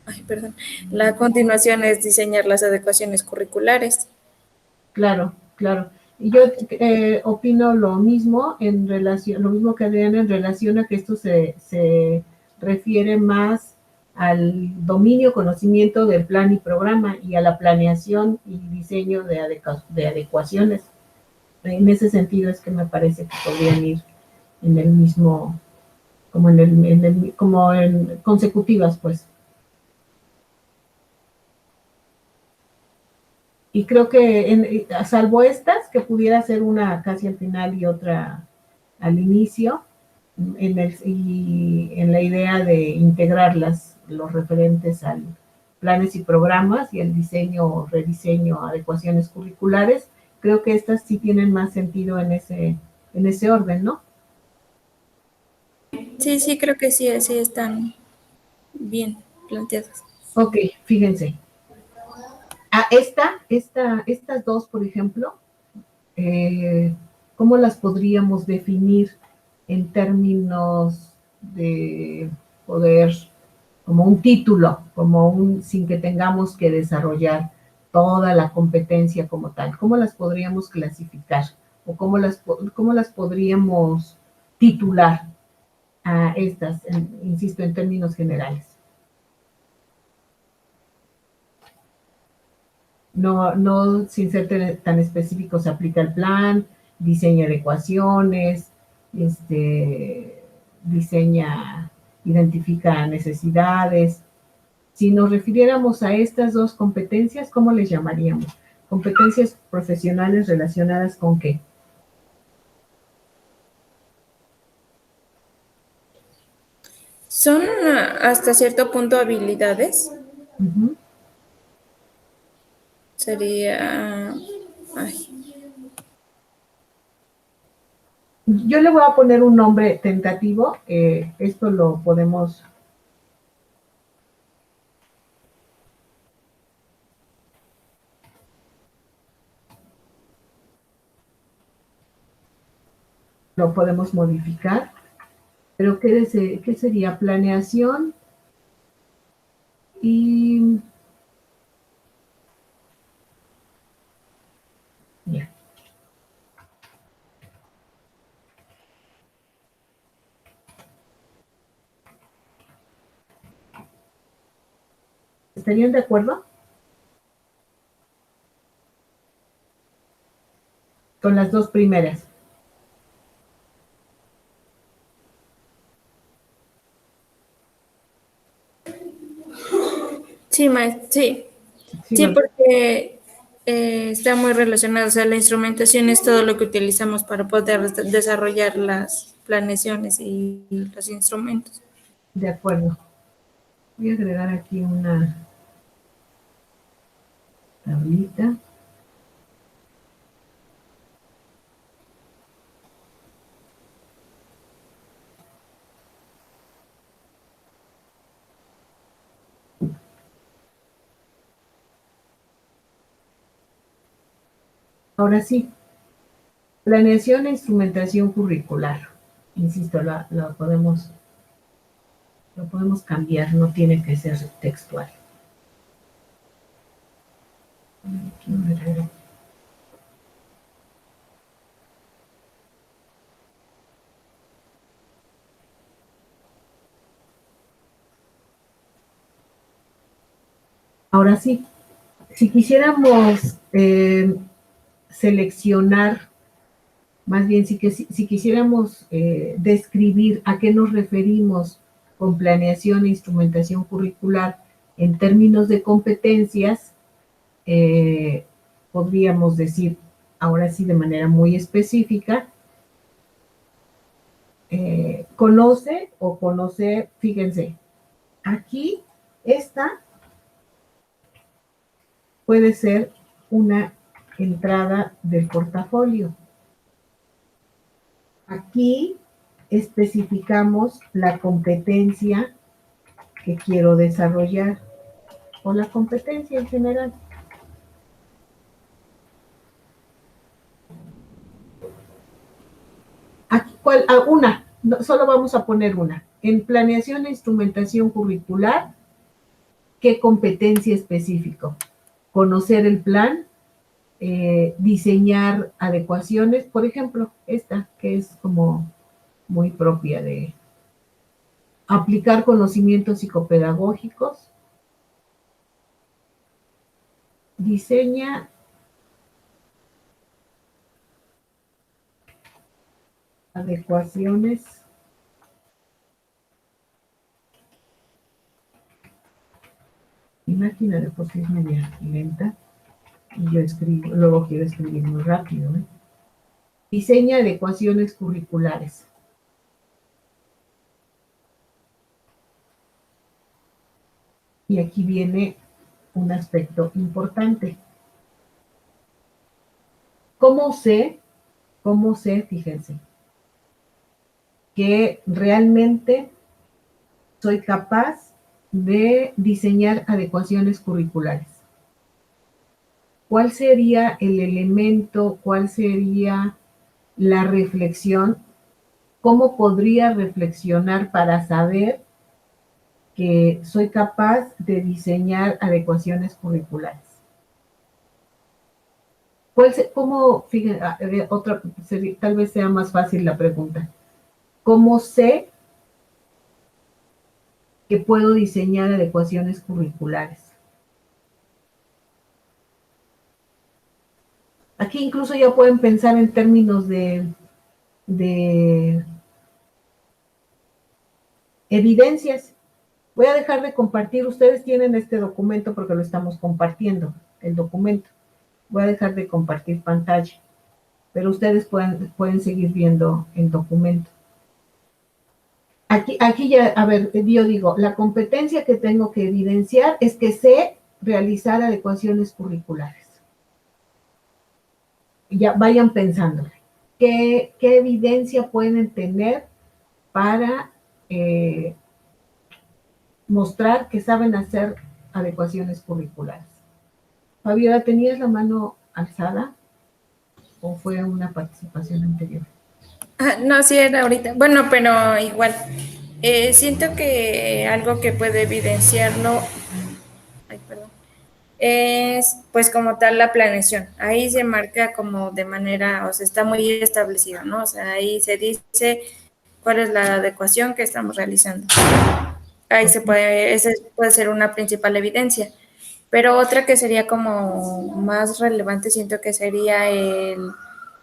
S3: ay, perdón, la continuación es diseñar las adecuaciones curriculares.
S1: Claro, claro. Y yo opino lo mismo en relación, lo mismo que Adriana en relación a que esto se refiere más al dominio, conocimiento del plan y programa y a la planeación y diseño de adecuaciones. En ese sentido es que me parece que podrían ir en el mismo, como en consecutivas, pues. Y creo que, salvo estas, que pudiera ser una casi al final y otra al inicio, y en la idea de integrarlas, los referentes al planes y programas y el diseño o rediseño, adecuaciones curriculares, creo que estas sí tienen más sentido en ese orden, ¿no?
S3: Sí, sí, creo que sí, así están bien planteadas.
S1: Ok, fíjense. Estas dos, por ejemplo, ¿cómo las podríamos definir en términos de poder, como un título, sin que tengamos que desarrollar toda la competencia como tal? ¿Cómo las podríamos clasificar? ¿O cómo las podríamos titular a estas, insisto, en términos generales? No sin ser tan específico, se aplica el plan, diseña adecuaciones, diseña, identifica necesidades. Si nos refiriéramos a estas dos competencias, ¿cómo les llamaríamos? ¿Competencias profesionales relacionadas con qué?
S3: Son hasta cierto punto habilidades.
S1: Uh-huh.
S3: Sería, ay,
S1: Yo le voy a poner un nombre tentativo. Esto lo podemos... Lo podemos modificar. Pero ¿qué sería? Planeación y... Yeah. ¿Estarían de acuerdo con las dos primeras?
S3: sí, sí.
S1: Sí,
S3: Sí,
S1: ¿verdad?
S3: porque está muy relacionado. O sea, la instrumentación es todo lo que utilizamos para poder desarrollar las planeaciones y los instrumentos.
S1: De acuerdo. Voy a agregar aquí una tablita. Ahora sí, planeación e instrumentación curricular. Insisto, lo podemos cambiar, no tiene que ser textual. Ahora sí, si quisiéramos seleccionar, más bien si quisiéramos describir a qué nos referimos con planeación e instrumentación curricular en términos de competencias, podríamos decir, ahora sí de manera muy específica, conocer, fíjense, aquí esta puede ser una entrada del portafolio. Aquí especificamos la competencia que quiero desarrollar o la competencia en general. Aquí, una, solo vamos a poner una. En planeación e instrumentación curricular, ¿qué competencia específico? Conocer el plan, diseñar adecuaciones, por ejemplo, esta que es como muy propia de aplicar conocimientos psicopedagógicos, diseña adecuaciones mi máquina de por sí es media lenta y yo escribo, luego quiero escribir muy rápido, ¿eh? Diseña adecuaciones curriculares. Y aquí viene un aspecto importante. ¿Cómo sé, fíjense, que realmente soy capaz de diseñar adecuaciones curriculares? ¿Cuál sería el elemento, cuál sería la reflexión? ¿Cómo podría reflexionar para saber que soy capaz de diseñar adecuaciones curriculares? ¿Cómo, fíjense, tal vez sea más fácil la pregunta? ¿Cómo sé que puedo diseñar adecuaciones curriculares? Aquí incluso ya pueden pensar en términos de evidencias. Voy a dejar de compartir. Ustedes tienen este documento porque lo estamos compartiendo, el documento. Voy a dejar de compartir pantalla, pero ustedes pueden seguir viendo el documento. Aquí ya, a ver, yo digo, la competencia que tengo que evidenciar es que sé realizar adecuaciones curriculares. Ya vayan pensando, ¿qué evidencia pueden tener para mostrar que saben hacer adecuaciones curriculares? Fabiola, ¿tenías la mano alzada o fue una participación anterior?
S3: No, sí era ahorita. Bueno, pero igual. Siento que algo que puede evidenciarlo, ay, perdón, es pues como tal la planeación. Ahí se marca como de manera, o sea, está muy establecido, ¿no? O sea, ahí se dice cuál es la adecuación que estamos realizando. Ahí esa puede ser una principal evidencia. Pero otra que sería como más relevante, siento que sería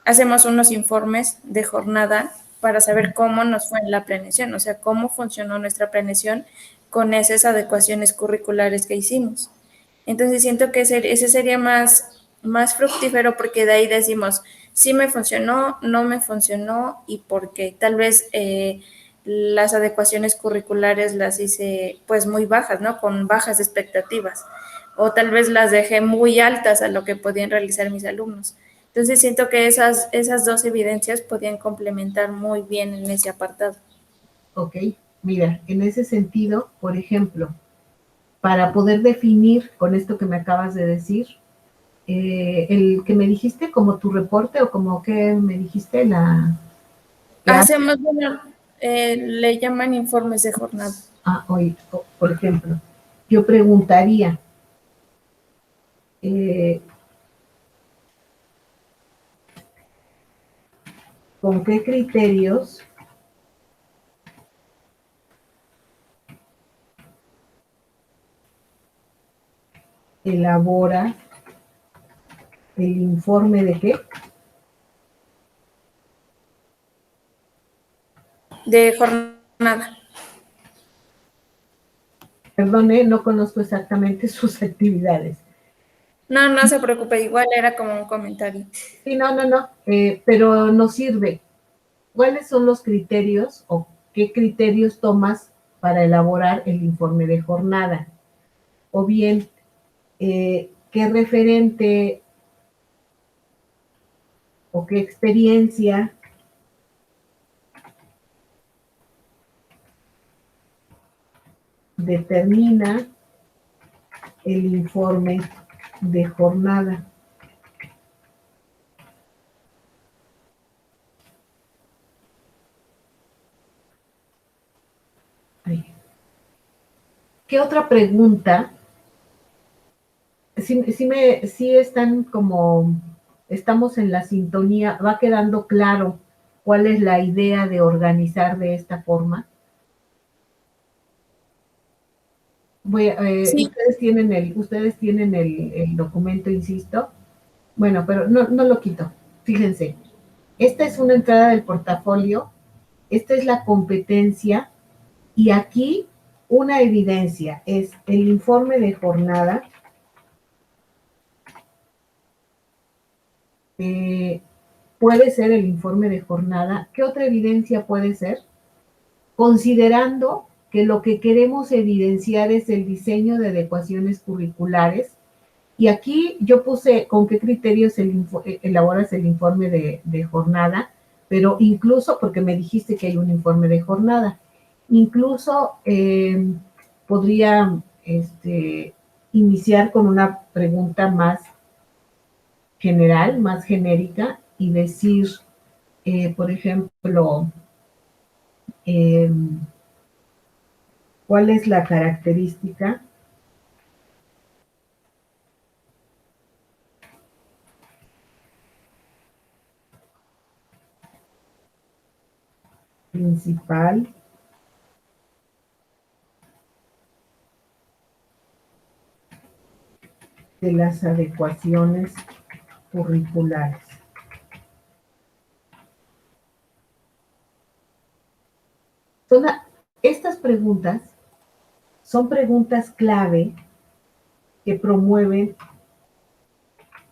S3: hacemos unos informes de jornada para saber cómo nos fue en la planeación, o sea, cómo funcionó nuestra planeación con esas adecuaciones curriculares que hicimos. Entonces siento que ese sería más fructífero porque de ahí decimos, sí me funcionó, no me funcionó y por qué. Tal vez las adecuaciones curriculares las hice pues muy bajas, ¿no? Con bajas expectativas. O tal vez las dejé muy altas a lo que podían realizar mis alumnos. Entonces siento que esas dos evidencias podían complementar muy bien en ese apartado.
S1: Ok, mira, en ese sentido, por ejemplo, para poder definir con esto que me acabas de decir, el que me dijiste como tu reporte o como que me dijiste
S3: Hacemos, bueno, le llaman informes de jornada.
S1: hoy, por ejemplo, yo preguntaría, ¿con qué criterios elabora el informe de qué?
S3: De jornada.
S1: Perdone, no conozco exactamente sus actividades.
S3: No, no se preocupe, igual era como un comentario.
S1: Sí, no, pero nos sirve. ¿Cuáles son los criterios o qué criterios tomas para elaborar el informe de jornada? O bien, ¿qué referente o qué experiencia determina el informe de jornada. ¿Qué otra pregunta? Sí están como, estamos en la sintonía, va quedando claro cuál es la idea de organizar de esta forma.
S3: Sí.
S1: Ustedes tienen el documento, insisto. Bueno, pero no lo quito. Fíjense, esta es una entrada del portafolio, esta es la competencia y aquí una evidencia es el informe de jornada. Puede ser el informe de jornada. ¿Qué otra evidencia puede ser? Considerando que lo que queremos evidenciar es el diseño de adecuaciones curriculares. Y aquí yo puse con qué criterios elaboras el informe de jornada, pero incluso, porque me dijiste que hay un informe de jornada, incluso podría iniciar con una pregunta más general, más genérica, y decir, por ejemplo, ¿cuál es la característica principal de las adecuaciones curriculares? Estas preguntas son preguntas clave que promueven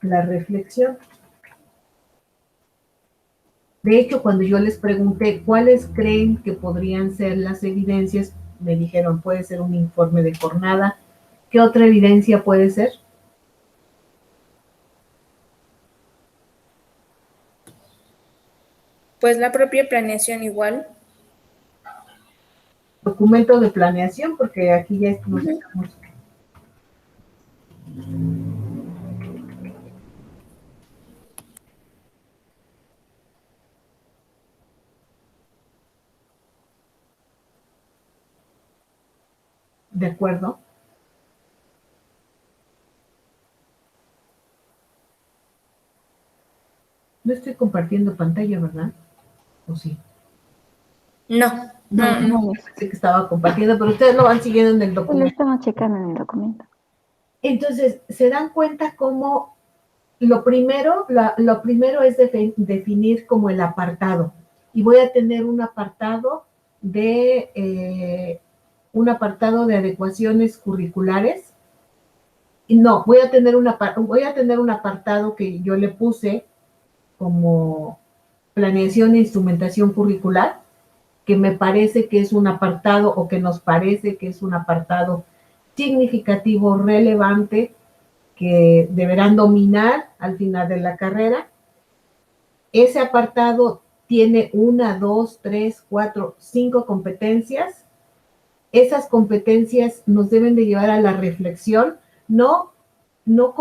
S1: la reflexión. De hecho, cuando yo les pregunté cuáles creen que podrían ser las evidencias, me dijeron, puede ser un informe de jornada. ¿Qué otra evidencia puede ser?
S3: Pues la propia planeación igual.
S1: Documento de planeación, porque aquí ya nos estamos... ¿De acuerdo? No estoy compartiendo pantalla, ¿verdad? ¿O sí?
S3: No.
S2: No.
S1: Pensé que estaba compartiendo, pero ustedes lo van siguiendo en el
S2: Lo
S1: documento.
S2: estamos checando en el documento.
S1: Entonces, se dan cuenta cómo lo primero es definir como el apartado. Y voy a tener un apartado de adecuaciones curriculares. Y no, voy a tener un apartado que yo le puse como planeación e instrumentación curricular, que me parece que es un apartado, o que nos parece que es un apartado significativo, relevante, que deberán dominar al final de la carrera. Ese apartado tiene 1, 2, 3, 4, 5 competencias. Esas competencias nos deben de llevar a la reflexión, no solo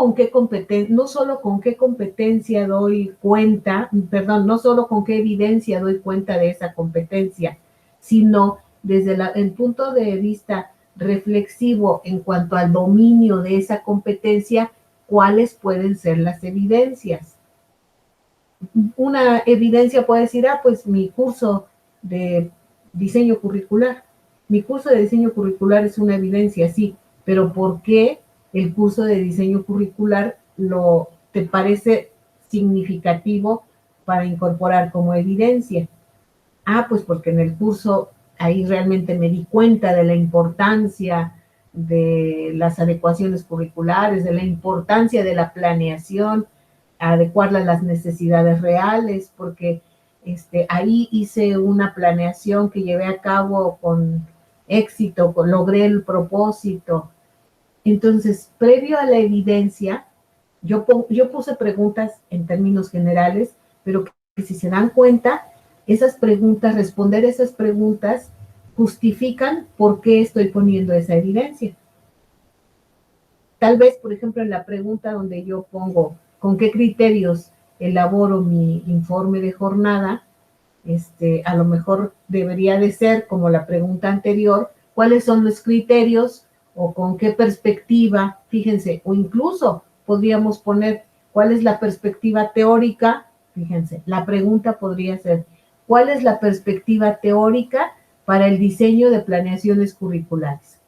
S1: con qué competencia doy cuenta, no solo con qué evidencia doy cuenta de esa competencia, sino desde el punto de vista reflexivo en cuanto al dominio de esa competencia, cuáles pueden ser las evidencias. Una evidencia puede decir, pues mi curso de diseño curricular. Mi curso de diseño curricular es una evidencia, sí, pero ¿por qué el curso de diseño curricular te parece significativo para incorporar como evidencia? Pues porque en el curso ahí realmente me di cuenta de la importancia de las adecuaciones curriculares, de la importancia de la planeación, adecuarla a las necesidades reales, porque ahí hice una planeación que llevé a cabo con éxito, logré el propósito. Entonces, previo a la evidencia, yo puse preguntas en términos generales, pero que si se dan cuenta, esas preguntas, responder esas preguntas, justifican por qué estoy poniendo esa evidencia. Tal vez, por ejemplo, en la pregunta donde yo pongo con qué criterios elaboro mi informe de jornada, a lo mejor debería de ser, como la pregunta anterior, cuáles son los criterios o con qué perspectiva, fíjense, o incluso podríamos poner cuál es la perspectiva teórica, fíjense, la pregunta podría ser, ¿cuál es la perspectiva teórica para el diseño de planeaciones curriculares?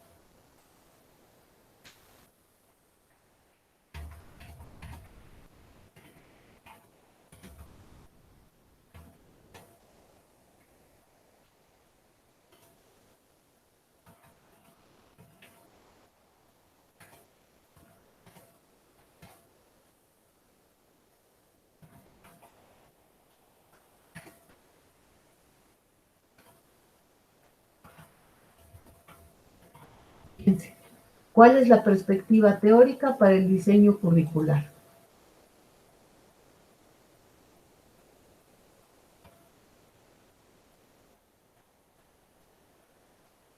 S1: Fíjense, ¿cuál es la perspectiva teórica para el diseño curricular?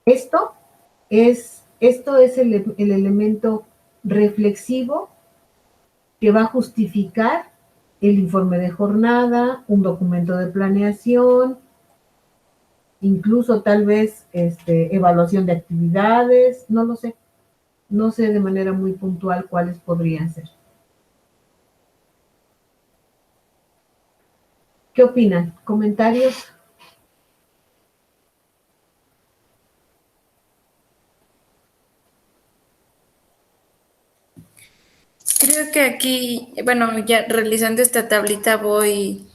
S1: Esto es el elemento reflexivo que va a justificar el informe de jornada, un documento de planeación, incluso tal vez evaluación de actividades, no lo sé. No sé de manera muy puntual cuáles podrían ser. ¿Qué opinan? ¿Comentarios?
S3: Creo que aquí, bueno, ya realizando esta tablita voy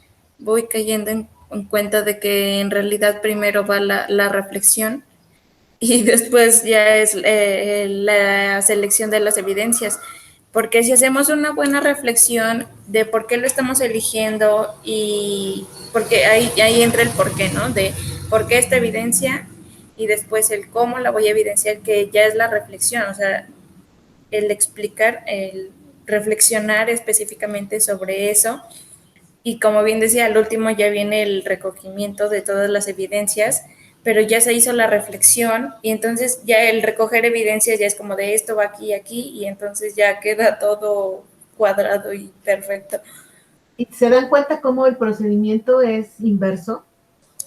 S3: cayendo en cuenta de que en realidad primero va la reflexión y después ya es la selección de las evidencias. Porque si hacemos una buena reflexión de por qué lo estamos eligiendo y porque ahí entra el por qué, ¿no? De por qué esta evidencia y después el cómo la voy a evidenciar, que ya es la reflexión, o sea, el explicar, el reflexionar específicamente sobre eso. Y como bien decía, al último ya viene el recogimiento de todas las evidencias, pero ya se hizo la reflexión y entonces ya el recoger evidencias ya es como de esto va aquí y aquí y entonces ya queda todo cuadrado y perfecto.
S1: ¿Y se dan cuenta cómo el procedimiento es inverso?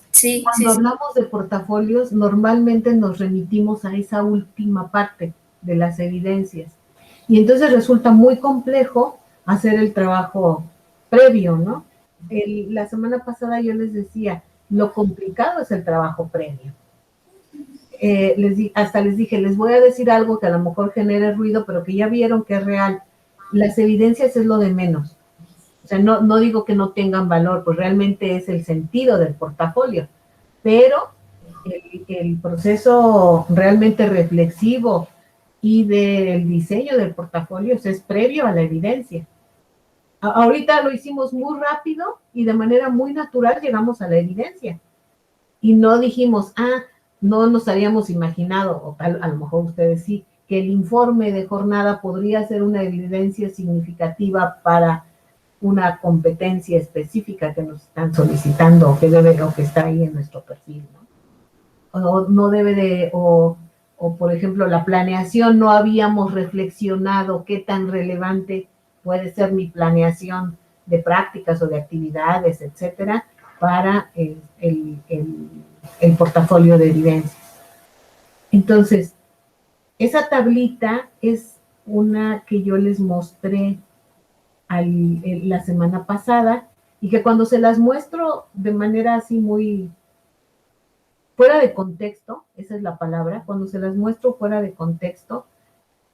S3: Sí,
S1: Cuando
S3: sí, sí.
S1: hablamos de portafolios, normalmente nos remitimos a esa última parte de las evidencias. Y entonces resulta muy complejo hacer el trabajo previo, ¿no? La semana pasada yo les decía, lo complicado es el trabajo previo. Hasta les dije, les voy a decir algo que a lo mejor genere ruido, pero que ya vieron que es real. Las evidencias es lo de menos. O sea, no digo que no tengan valor, pues realmente es el sentido del portafolio, pero el proceso realmente reflexivo y del diseño del portafolio es previo a la evidencia. Ahorita lo hicimos muy rápido y de manera muy natural llegamos a la evidencia. Y no dijimos, no nos habíamos imaginado, o tal, a lo mejor ustedes sí, que el informe de jornada podría ser una evidencia significativa para una competencia específica que nos están solicitando o que está ahí en nuestro perfil, ¿no? O no debe de, o por ejemplo la planeación, no habíamos reflexionado qué tan relevante puede ser mi planeación de prácticas o de actividades, etcétera, para el portafolio de evidencias. Entonces, esa tablita es una que yo les mostré la semana pasada y que cuando se las muestro de manera así muy fuera de contexto, esa es la palabra, cuando se las muestro fuera de contexto,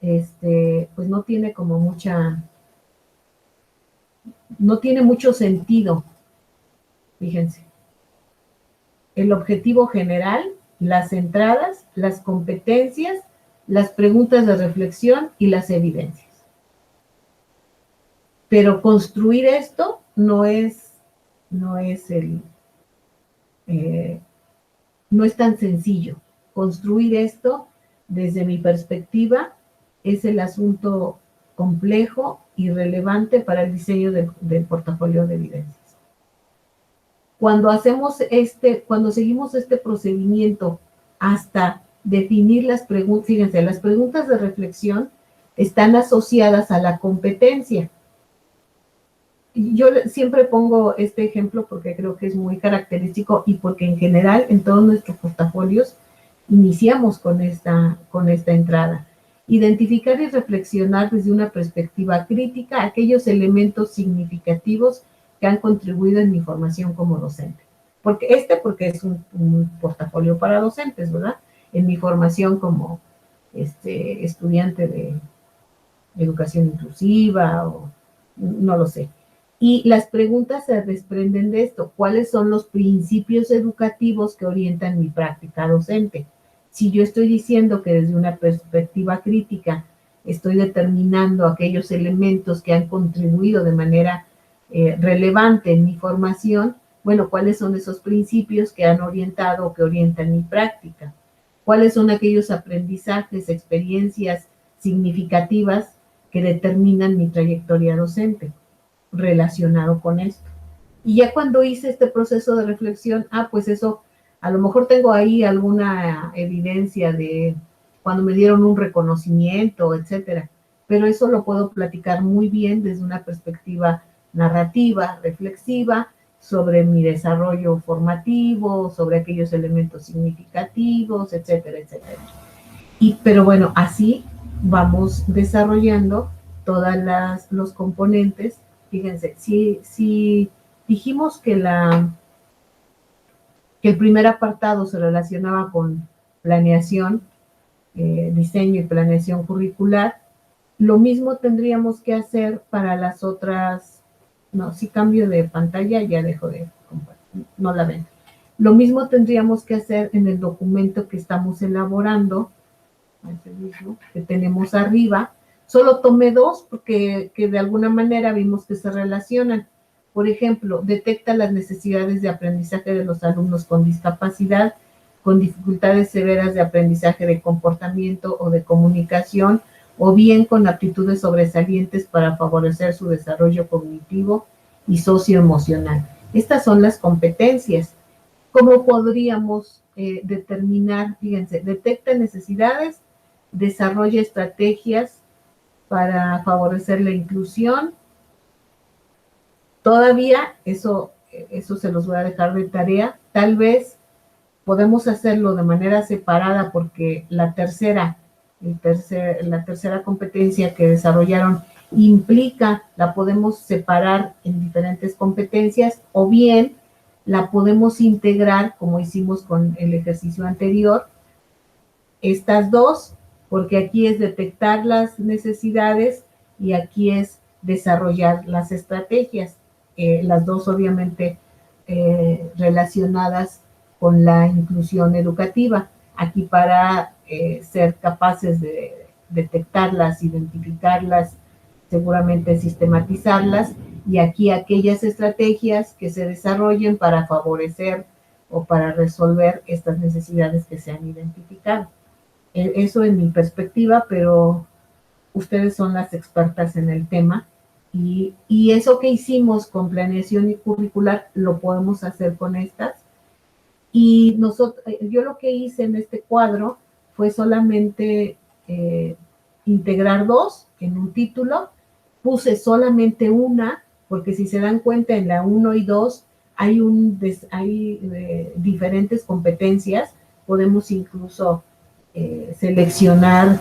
S1: pues no tiene como no tiene mucho sentido, fíjense. El objetivo general, las entradas, las competencias, las preguntas de reflexión y las evidencias. Pero construir esto no es tan sencillo. Construir esto, desde mi perspectiva, es el asunto complejo y relevante para el diseño del portafolio de evidencias. cuando seguimos este procedimiento hasta definir las preguntas, fíjense, las preguntas de reflexión están asociadas a la competencia. Yo siempre pongo este ejemplo porque creo que es muy característico y porque en general en todos nuestros portafolios iniciamos con esta entrada. Identificar y reflexionar desde una perspectiva crítica aquellos elementos significativos que han contribuido en mi formación como docente. Porque es un portafolio para docentes, ¿verdad? En mi formación como estudiante de educación inclusiva o no lo sé. Y las preguntas se desprenden de esto. ¿Cuáles son los principios educativos que orientan mi práctica docente? Si yo estoy diciendo que desde una perspectiva crítica estoy determinando aquellos elementos que han contribuido de manera relevante en mi formación, bueno, ¿cuáles son esos principios que han orientado o que orientan mi práctica? ¿Cuáles son aquellos aprendizajes, experiencias significativas que determinan mi trayectoria docente relacionado con esto? Y ya cuando hice este proceso de reflexión, pues eso, a lo mejor tengo ahí alguna evidencia de cuando me dieron un reconocimiento, etcétera, pero eso lo puedo platicar muy bien desde una perspectiva narrativa, reflexiva, sobre mi desarrollo formativo, sobre aquellos elementos significativos, etcétera, etcétera. Pero bueno, así vamos desarrollando todos los componentes. Fíjense, si dijimos que el primer apartado se relacionaba con planeación, diseño y planeación curricular, lo mismo tendríamos que hacer para las otras. No, si cambio de pantalla ya dejo de compartir, no la ven. Lo mismo tendríamos que hacer en el documento que estamos elaborando, ese mismo que tenemos arriba. Solo tomé dos porque de alguna manera vimos que se relacionan. Por ejemplo, detecta las necesidades de aprendizaje de los alumnos con discapacidad, con dificultades severas de aprendizaje de comportamiento o de comunicación, o bien con aptitudes sobresalientes para favorecer su desarrollo cognitivo y socioemocional. Estas son las competencias. ¿Cómo podríamos determinar? Fíjense, detecta necesidades, desarrolla estrategias para favorecer la inclusión. Todavía, eso se los voy a dejar de tarea. Tal vez podemos hacerlo de manera separada porque la tercera competencia que desarrollaron la podemos separar en diferentes competencias, o bien la podemos integrar como hicimos con el ejercicio anterior, estas dos, porque aquí es detectar las necesidades y aquí es desarrollar las estrategias, las dos obviamente relacionadas con la inclusión educativa. Aquí para ser capaces de detectarlas, identificarlas, seguramente sistematizarlas, y aquí aquellas estrategias que se desarrollen para favorecer o para resolver estas necesidades que se han identificado. Eso en mi perspectiva, pero ustedes son las expertas en el tema, y eso que hicimos con planeación y curricular lo podemos hacer con estas. Y yo lo que hice en este cuadro fue solamente integrar dos en un título. Puse solamente una, porque si se dan cuenta en la 1 y 2 hay diferentes competencias. Podemos incluso seleccionar,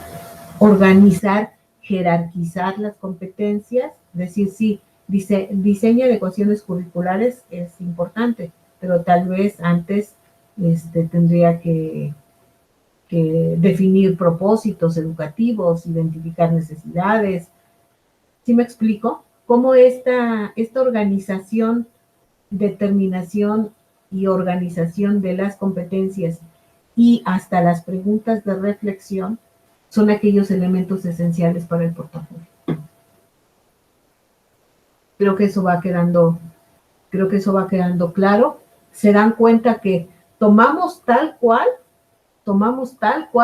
S1: organizar, jerarquizar las competencias. Es decir, sí, diseño de ecuaciones curriculares es importante, pero tal vez antes tendría que definir propósitos educativos, identificar necesidades. ¿Sí me explico? Cómo esta organización, determinación y organización de las competencias y hasta las preguntas de reflexión son aquellos elementos esenciales para el portafolio. Creo que eso va quedando claro. Se dan cuenta que tomamos tal cual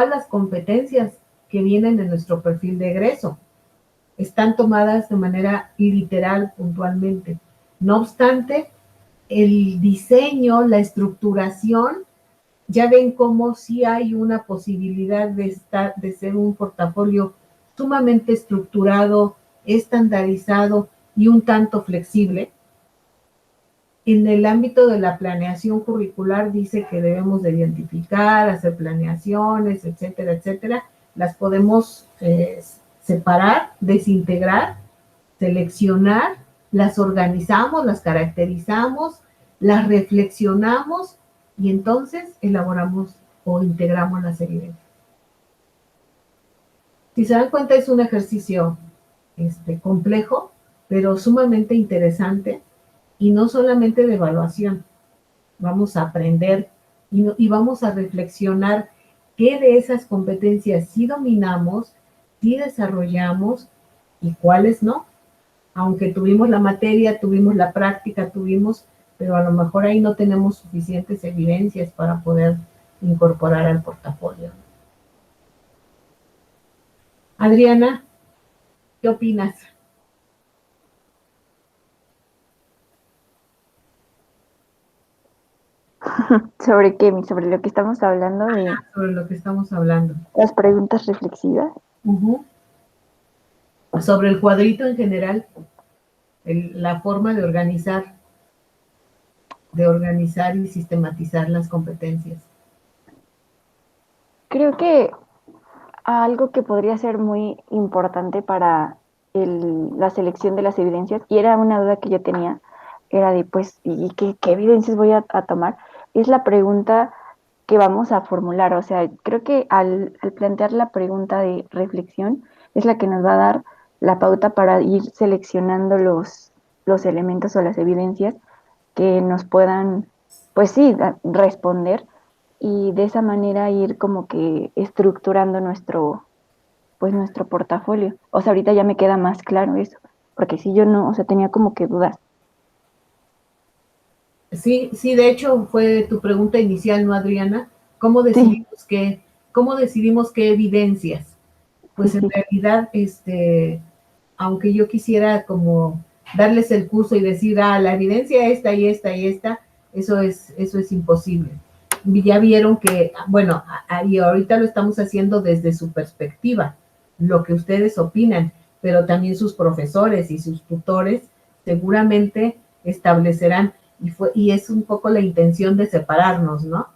S1: las competencias que vienen en nuestro perfil de egreso. Están tomadas de manera literal, puntualmente. No obstante, el diseño, la estructuración, ya ven cómo sí hay una posibilidad de ser un portafolio sumamente estructurado, estandarizado y un tanto flexible. En el ámbito de la planeación curricular dice que debemos de identificar, hacer planeaciones, etcétera, etcétera. Las podemos separar, desintegrar, seleccionar, las organizamos, las caracterizamos, las reflexionamos y entonces elaboramos o integramos las evidencias. Si se dan cuenta, es un ejercicio complejo, pero sumamente interesante, y no solamente de evaluación. Vamos a aprender y vamos a reflexionar qué de esas competencias sí dominamos, sí desarrollamos y cuáles no. Aunque tuvimos la materia, tuvimos la práctica, pero a lo mejor ahí no tenemos suficientes evidencias para poder incorporar al portafolio. Adriana, ¿qué opinas?
S2: ¿Sobre qué? Sobre lo que estamos hablando de
S1: Sobre lo que estamos hablando.
S2: las preguntas reflexivas.
S1: Sobre el cuadrito en general, la forma de organizar y sistematizar las competencias.
S2: Creo que algo que podría ser muy importante para la selección de las evidencias, y era una duda que yo tenía, era de, pues, ¿y qué evidencias voy a tomar? Es la pregunta que vamos a formular. O sea, creo que al plantear la pregunta de reflexión es la que nos va a dar la pauta para ir seleccionando los elementos o las evidencias que nos puedan, pues sí, responder, y de esa manera ir como que estructurando nuestro portafolio. O sea, ahorita ya me queda más claro eso, porque si yo no, o sea, tenía como que dudas.
S1: Sí, de hecho fue tu pregunta inicial, ¿no, Adriana? ¿Cómo decidimos qué evidencias? Pues en realidad, aunque yo quisiera como darles el curso y decir, la evidencia esta y esta y esta, eso es imposible. Ya vieron que, bueno, y ahorita lo estamos haciendo desde su perspectiva, lo que ustedes opinan, pero también sus profesores y sus tutores seguramente establecerán, y es un poco la intención de separarnos, ¿no?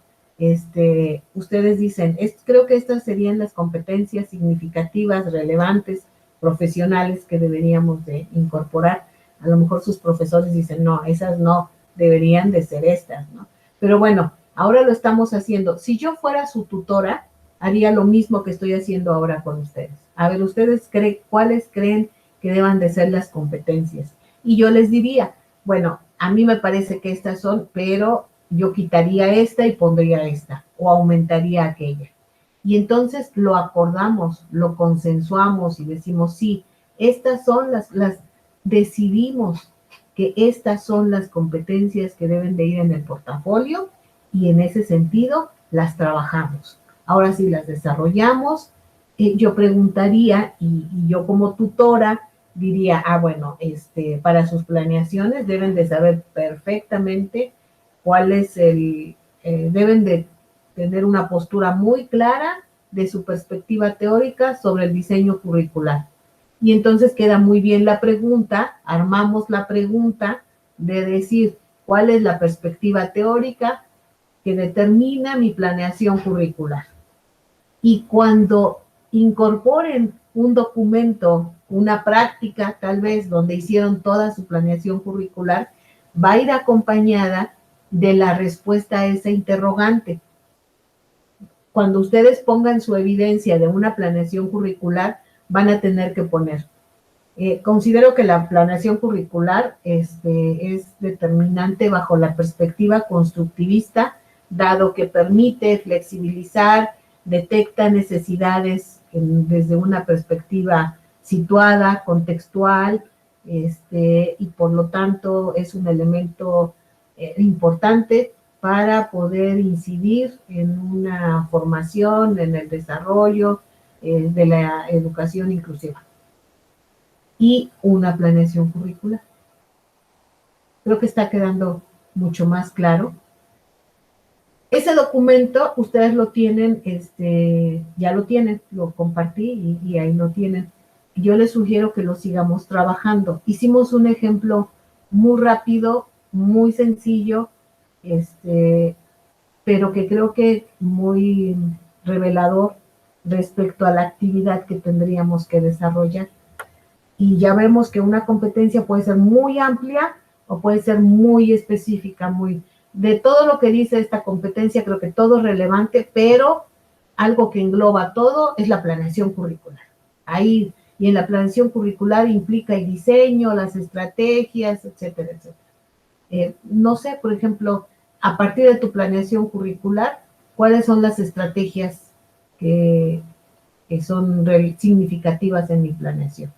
S1: Ustedes dicen, creo que estas serían las competencias significativas, relevantes, profesionales que deberíamos de incorporar. A lo mejor sus profesores dicen, no, esas no, deberían de ser estas, ¿no? Pero bueno, ahora lo estamos haciendo. Si yo fuera su tutora, haría lo mismo que estoy haciendo ahora con ustedes. A ver, ustedes ¿cuáles creen que deban de ser las competencias? Y yo les diría, bueno, a mí me parece que estas son, pero yo quitaría esta y pondría esta, o aumentaría aquella. Y entonces lo acordamos, lo consensuamos y decimos, sí, estas son decidimos que estas son las competencias que deben de ir en el portafolio, y en ese sentido las trabajamos. Ahora sí las desarrollamos. Yo preguntaría, y yo como tutora diría, bueno, para sus planeaciones deben de saber perfectamente cuál es deben de tener una postura muy clara de su perspectiva teórica sobre el diseño curricular. Y entonces queda muy bien la pregunta, armamos la pregunta de decir cuál es la perspectiva teórica que determina mi planeación curricular. Y cuando incorporen un documento, una práctica tal vez, donde hicieron toda su planeación curricular, va a ir acompañada de la respuesta a esa interrogante. Cuando ustedes pongan su evidencia de una planeación curricular, van a tener que poner. Considero que la planeación curricular es determinante bajo la perspectiva constructivista, dado que permite flexibilizar, detecta necesidades desde una perspectiva situada, contextual, y por lo tanto es un elemento importante para poder incidir en una formación, en el desarrollo de la educación inclusiva y una planeación curricular. Creo que está quedando mucho más claro. Ese documento ustedes lo tienen, ya lo tienen, lo compartí y ahí lo tienen. Yo les sugiero que lo sigamos trabajando. Hicimos un ejemplo muy rápido, muy sencillo, pero que creo que muy revelador respecto a la actividad que tendríamos que desarrollar. Y ya vemos que una competencia puede ser muy amplia o puede ser muy específica, muy... De todo lo que dice esta competencia, creo que todo es relevante, pero algo que engloba todo es la planeación curricular. Ahí, y en la planeación curricular implica el diseño, las estrategias, etcétera, etcétera. No sé, por ejemplo, a partir de tu planeación curricular, ¿cuáles son las estrategias que son significativas en mi planeación?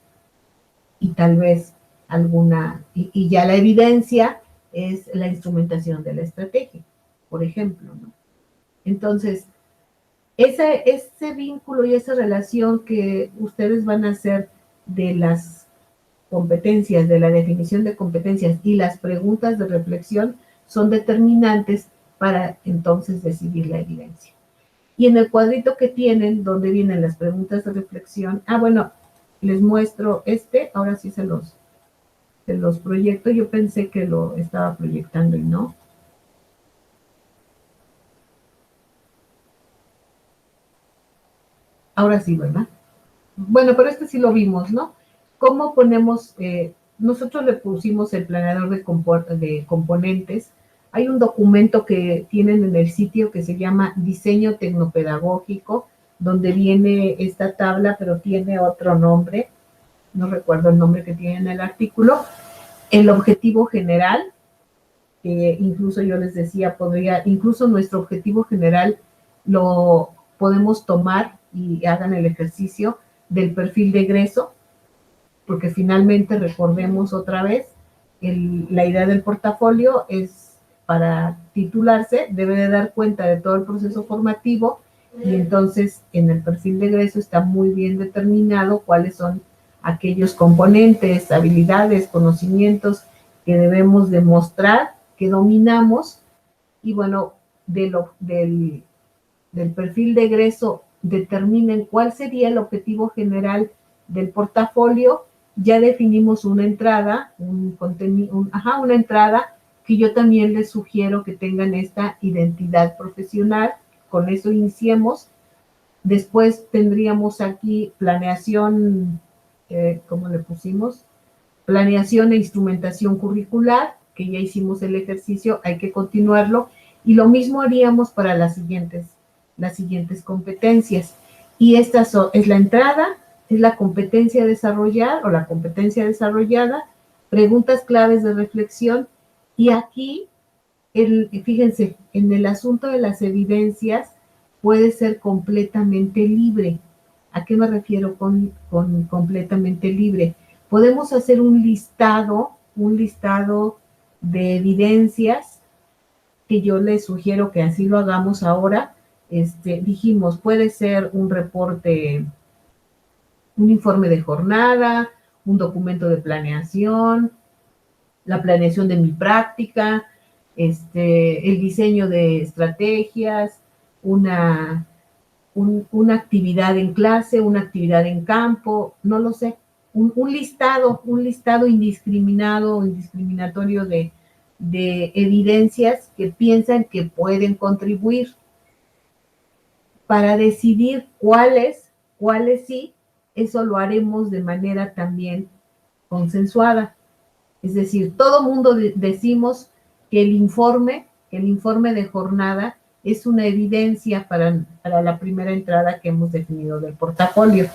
S1: Y tal vez alguna, y ya la evidencia es la instrumentación de la estrategia, por ejemplo, ¿no? Entonces, ese vínculo y esa relación que ustedes van a hacer de las competencias, de la definición de competencias y las preguntas de reflexión son determinantes para entonces decidir la evidencia. Y en el cuadrito que tienen, donde vienen las preguntas de reflexión, bueno, les muestro ahora sí se los proyecto. Yo pensé que lo estaba proyectando y no. Ahora sí, ¿verdad? Bueno, pero sí lo vimos, ¿no? ¿Cómo ponemos? Nosotros le pusimos el planeador de componentes. Hay un documento que tienen en el sitio que se llama Diseño Tecnopedagógico, donde viene esta tabla, pero tiene otro nombre. No recuerdo el nombre que tiene en el artículo. El objetivo general, incluso yo les decía, incluso nuestro objetivo general lo podemos tomar y hagan el ejercicio del perfil de egreso, porque finalmente recordemos otra vez, la idea del portafolio es para titularse, debe de dar cuenta de todo el proceso formativo y entonces en el perfil de egreso está muy bien determinado cuáles son aquellos componentes, habilidades, conocimientos que debemos demostrar que dominamos y bueno, del perfil de egreso determinen cuál sería el objetivo general del portafolio. Ya definimos una entrada, una entrada que yo también les sugiero que tengan esta identidad profesional. Con eso iniciemos. Después tendríamos aquí planeación, ¿cómo le pusimos? Planeación e instrumentación curricular, que ya hicimos el ejercicio, hay que continuarlo. Y lo mismo haríamos para las siguientes competencias. Y esta es la entrada, es la competencia a desarrollar o la competencia desarrollada, preguntas claves de reflexión. Y aquí, fíjense, en el asunto de las evidencias puede ser completamente libre. ¿A qué me refiero con completamente libre? Podemos hacer un listado de evidencias que yo les sugiero que así lo hagamos ahora. Dijimos, puede ser un reporte, un informe de jornada, un documento de planeación, la planeación de mi práctica, el diseño de estrategias, una actividad en clase, una actividad en campo, no lo sé, un listado indiscriminado o indiscriminatorio de evidencias que piensan que pueden contribuir para decidir cuáles sí. Eso lo haremos de manera también consensuada. Es decir, todo mundo decimos que el informe de jornada es una evidencia para la primera entrada que hemos definido del portafolio.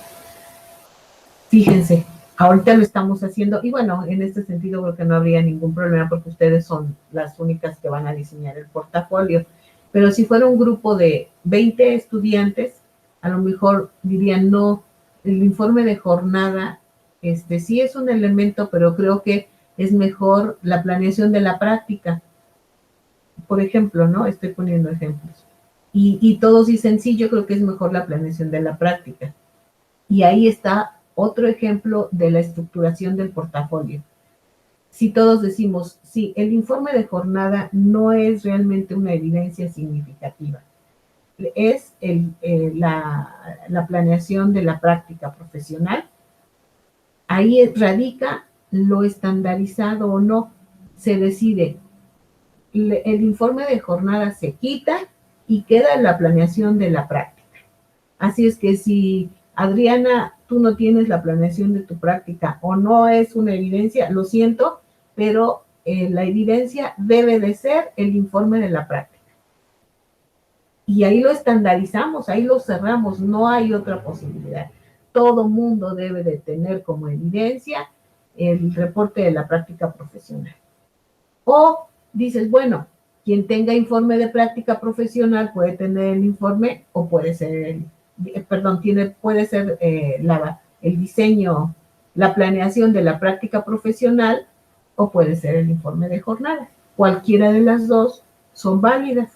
S1: Fíjense, ahorita lo estamos haciendo y bueno, en este sentido creo que no habría ningún problema porque ustedes son las únicas que van a diseñar el portafolio. Pero si fuera un grupo de 20 estudiantes, a lo mejor dirían, no, el informe de jornada, sí es un elemento, pero creo que es mejor la planeación de la práctica. Por ejemplo, ¿no? Estoy poniendo ejemplos. Y todos dicen, sí, yo creo que es mejor la planeación de la práctica. Y ahí está otro ejemplo de la estructuración del portafolio. si todos decimos, sí, el informe de jornada no es realmente una evidencia significativa, es la planeación de la práctica profesional, ahí radica lo estandarizado o no, se decide, el informe de jornada se quita y queda la planeación de la práctica. Así es que si, Adriana, tú no tienes la planeación de tu práctica o no es una evidencia, lo siento, pero la evidencia debe de ser el informe de la práctica. Y ahí lo estandarizamos, ahí lo cerramos, no hay otra posibilidad. Todo mundo debe de tener como evidencia el reporte de la práctica profesional. O dices, bueno, quien tenga informe de práctica profesional puede tener el informe o puede ser, puede ser el diseño, la planeación de la práctica profesional o puede ser el informe de jornada. Cualquiera de las dos son válidas.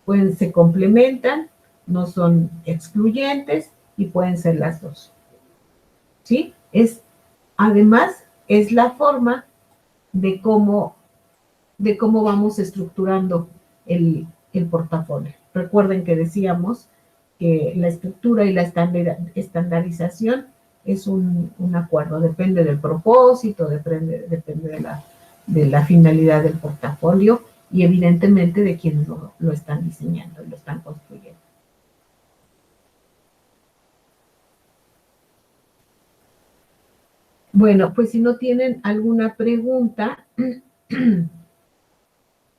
S1: Pues se complementan, no son excluyentes y pueden ser las dos. ¿Sí? Además, es la forma de cómo vamos estructurando el portafolio. Recuerden que decíamos que la estructura y la estandarización es un acuerdo, depende del propósito, depende de la finalidad del portafolio y evidentemente de quienes lo están diseñando y lo están construyendo. Bueno, pues si no tienen alguna pregunta,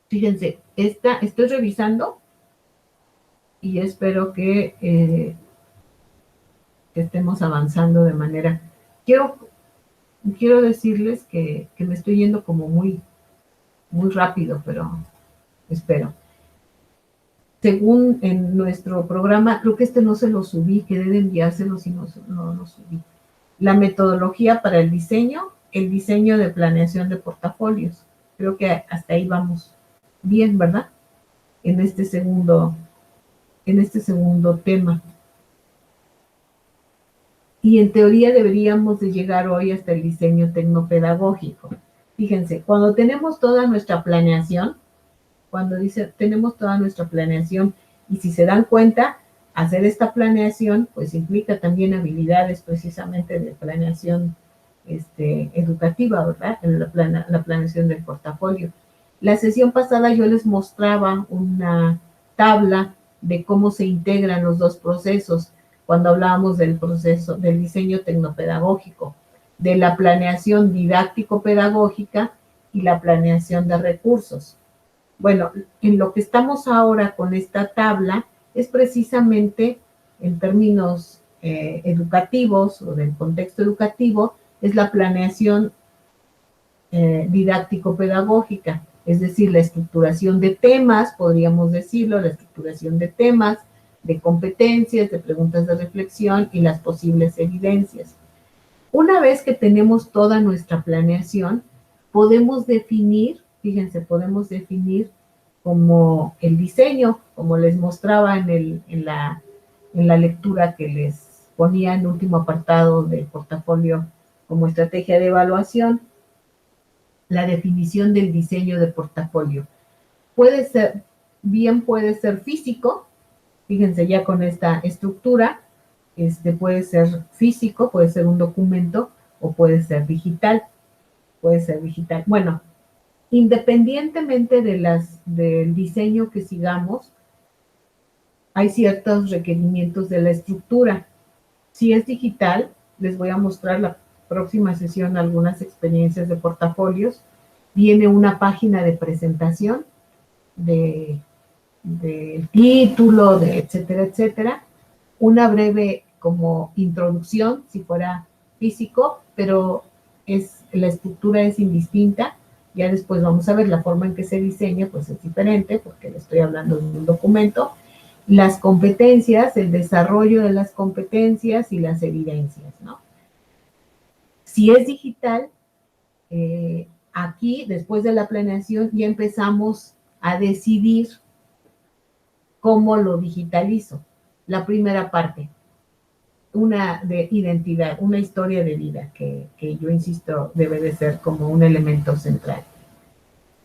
S1: fíjense, estoy revisando y espero que estemos avanzando de manera... Quiero decirles que me estoy yendo como muy rápido, pero espero. Según en nuestro programa, creo que no se lo subí, quedé de enviárselo si no lo subí. La metodología para el diseño de planeación de portafolios. Creo que hasta ahí vamos bien, ¿verdad? En este segundo tema. Y en teoría deberíamos de llegar hoy hasta el diseño tecnopedagógico. Fíjense, cuando tenemos toda nuestra planeación, tenemos toda nuestra planeación, y si se dan cuenta, hacer esta planeación, pues implica también habilidades precisamente de planeación educativa, ¿verdad? La planeación del portafolio. La sesión pasada yo les mostraba una tabla de cómo se integran los dos procesos cuando hablábamos del proceso del diseño tecnopedagógico, de la planeación didáctico-pedagógica y la planeación de recursos. Bueno, en lo que estamos ahora con esta tabla es precisamente en términos educativos o del contexto educativo, es la planeación didáctico-pedagógica, es decir, la estructuración de temas, podríamos decirlo, la estructuración de temas, de competencias, de preguntas de reflexión y las posibles evidencias. Una vez que tenemos toda nuestra planeación, podemos definir, fíjense, podemos definir como el diseño, como les mostraba en la lectura que les ponía en el último apartado del portafolio como estrategia de evaluación, la definición del diseño de portafolio. Puede ser físico, fíjense ya con esta estructura, puede ser físico, puede ser un documento o puede ser digital. Bueno, independientemente del diseño que sigamos, hay ciertos requerimientos de la estructura. Si es digital, les voy a mostrar la próxima sesión algunas experiencias de portafolios. Viene una página de presentación del título, etcétera, etcétera. Una breve como introducción, si fuera físico, pero la estructura es indistinta. Ya después vamos a ver la forma en que se diseña, pues es diferente, porque le estoy hablando de un documento. Las competencias, el desarrollo de las competencias y las evidencias, ¿no? Si es digital, aquí, después de la planeación, ya empezamos a decidir cómo lo digitalizo. La primera parte. una de identidad, una historia de vida que yo insisto debe de ser como un elemento central.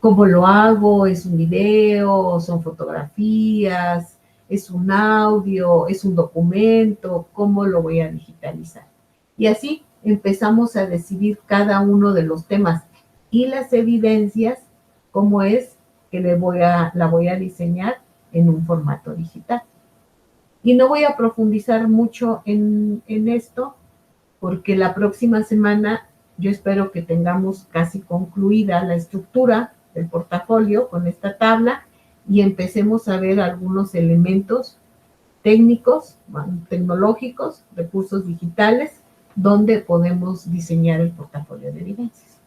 S1: ¿Cómo lo hago? ¿Es un video? ¿Son fotografías? ¿Es un audio? ¿Es un documento? ¿Cómo lo voy a digitalizar? Y así empezamos a decidir cada uno de los temas y las evidencias, cómo es que la voy a diseñar en un formato digital. Y no voy a profundizar mucho en esto, porque la próxima semana yo espero que tengamos casi concluida la estructura del portafolio con esta tabla y empecemos a ver algunos elementos técnicos, tecnológicos, recursos digitales, donde podemos diseñar el portafolio de evidencias.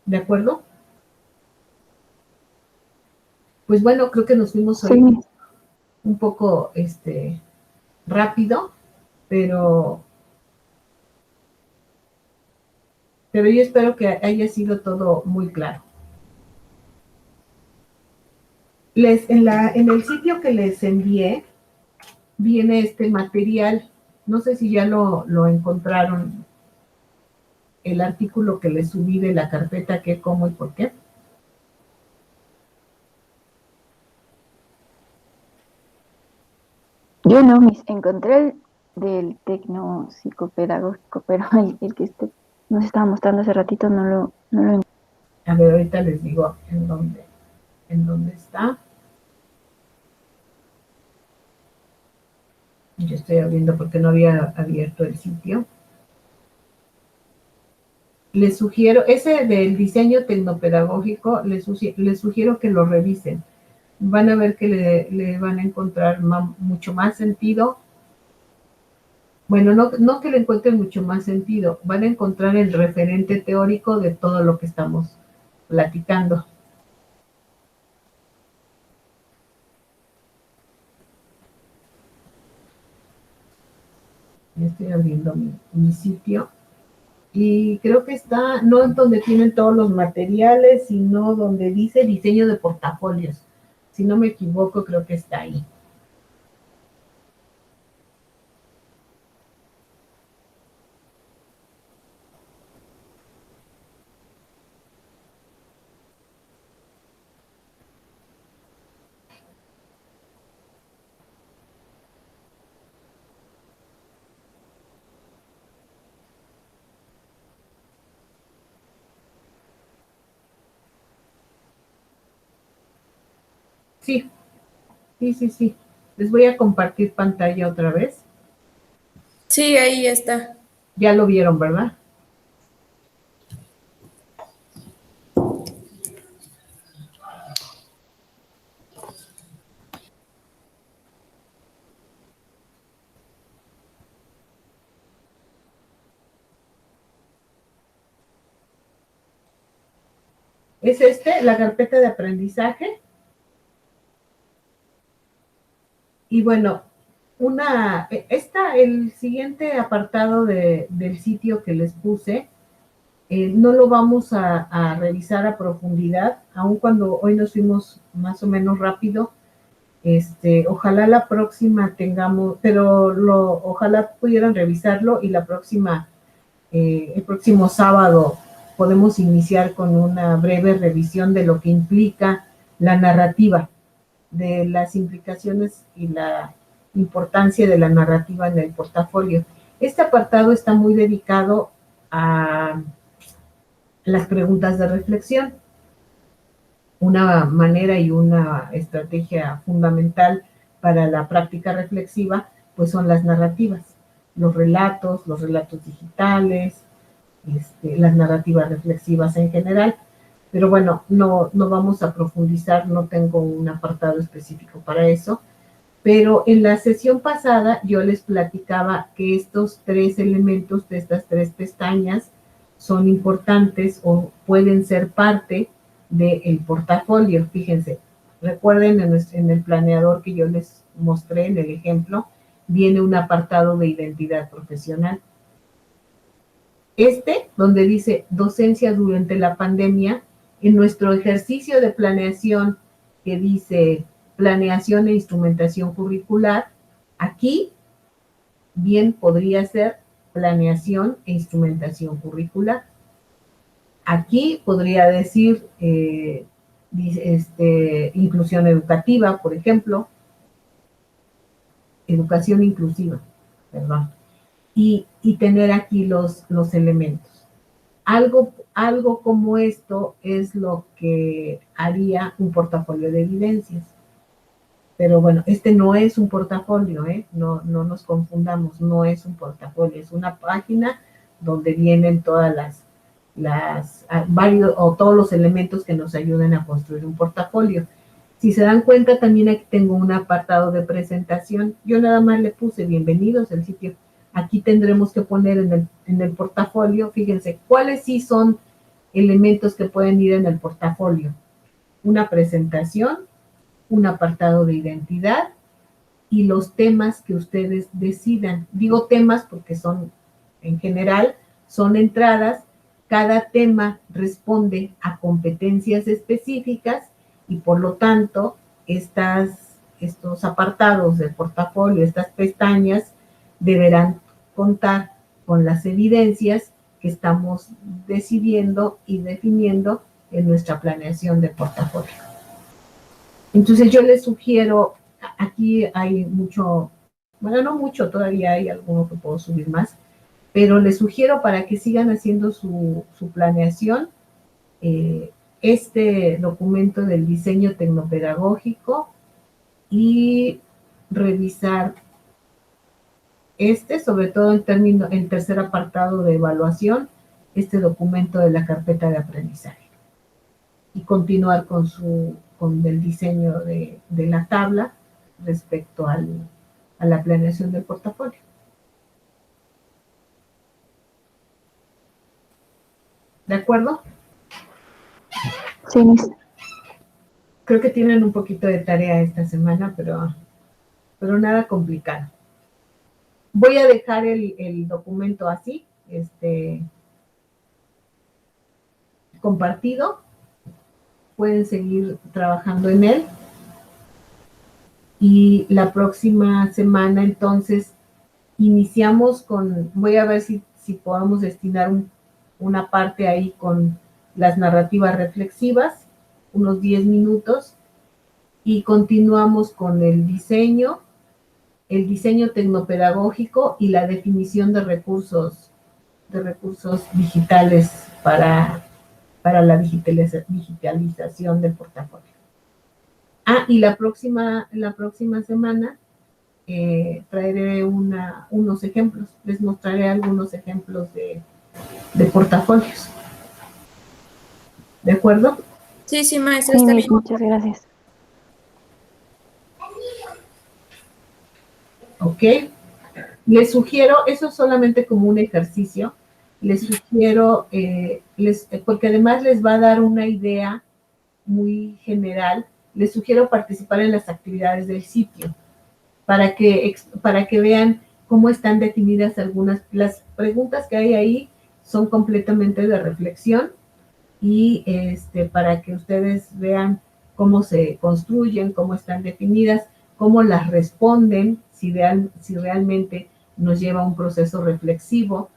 S1: ¿De acuerdo? Pues bueno, creo que nos fuimos hoy un poco rápido, pero yo espero que haya sido todo muy claro. En el sitio que les envié viene este material. No sé si ya lo encontraron, el artículo que les subí de la carpeta qué, cómo y por qué.
S2: Yo no, encontré el del tecnopsicopedagógico, pero el que nos estaba mostrando hace ratito no lo encontré.
S1: A ver, ahorita les digo en dónde está. Yo estoy abriendo porque no había abierto el sitio. Les sugiero, ese del diseño tecnopedagógico, les sugiero que lo revisen. Van a ver que le van a encontrar mucho más sentido. Bueno, no que le encuentren mucho más sentido, van a encontrar el referente teórico de todo lo que estamos platicando. Estoy abriendo mi sitio y creo que está, no en donde tienen todos los materiales, sino donde dice diseño de portafolios. Si no me equivoco, creo que está ahí. Sí. Les voy a compartir pantalla otra vez.
S3: Sí, ahí está.
S1: Ya lo vieron, ¿verdad? Es la carpeta de aprendizaje. Y bueno, el siguiente apartado del sitio que les puse, no lo vamos a revisar a profundidad, aun cuando hoy nos fuimos más o menos rápido. Ojalá la próxima tengamos, pero ojalá pudieran revisarlo y el próximo sábado podemos iniciar con una breve revisión de lo que implica la narrativa, de las implicaciones y la importancia de la narrativa en el portafolio. Este apartado está muy dedicado a las preguntas de reflexión. Una manera y una estrategia fundamental para la práctica reflexiva, pues son las narrativas, los relatos digitales, las narrativas reflexivas en general. Pero bueno, no vamos a profundizar, no tengo un apartado específico para eso. Pero en la sesión pasada yo les platicaba que estos tres elementos de estas tres pestañas son importantes o pueden ser parte del portafolio. Fíjense, recuerden en el planeador que yo les mostré en el ejemplo, viene un apartado de identidad profesional. Donde dice docencia durante la pandemia, en nuestro ejercicio de planeación que dice planeación e instrumentación curricular, aquí bien podría ser planeación e instrumentación curricular. Aquí podría decir inclusión educativa, por ejemplo, educación inclusiva, perdón, y tener aquí los elementos. Algo como esto es lo que haría un portafolio de evidencias. Pero bueno, este no es un portafolio, no nos confundamos, no es un portafolio, es una página donde vienen todas varios o todos los elementos que nos ayuden a construir un portafolio. Si se dan cuenta, también aquí tengo un apartado de presentación. Yo nada más le puse bienvenidos al sitio. Aquí tendremos que poner en el portafolio, fíjense, cuáles sí son elementos que pueden ir en el portafolio. Una presentación, un apartado de identidad y los temas que ustedes decidan. Digo temas porque son, en general, son entradas. Cada tema responde a competencias específicas y por lo tanto estos apartados del portafolio, estas pestañas, deberán contar con las evidencias que estamos decidiendo y definiendo en nuestra planeación de portafolio. Entonces yo les sugiero, aquí hay mucho, bueno, no mucho, todavía hay alguno que puedo subir más, pero les sugiero para que sigan haciendo su planeación, este documento del diseño tecnopedagógico y revisar sobre todo en tercer apartado de evaluación, este documento de la carpeta de aprendizaje. Y continuar con el diseño de la tabla respecto a la planeación del portafolio. ¿De acuerdo?
S2: Sí, Miss.
S1: Creo que tienen un poquito de tarea esta semana, pero nada complicado. Voy a dejar el documento así, compartido. Pueden seguir trabajando en él. Y la próxima semana, entonces, iniciamos voy a ver si podamos destinar una parte ahí con las narrativas reflexivas, unos 10 minutos, y continuamos con el diseño tecnopedagógico y la definición de recursos digitales para la digitalización del portafolio. Y la próxima semana traeré unos ejemplos, les mostraré algunos ejemplos de portafolios. ¿De acuerdo?
S3: Sí, maestra,
S2: Sí,
S3: está
S2: Miss,
S3: bien.
S2: muchas gracias.
S1: Ok. Les sugiero, eso es solamente como un ejercicio, les sugiero, porque además les va a dar una idea muy general, les sugiero participar en las actividades del sitio para que vean cómo están definidas las preguntas que hay ahí son completamente de reflexión y para que ustedes vean cómo se construyen, cómo están definidas, cómo las responden, si realmente nos lleva a un proceso reflexivo,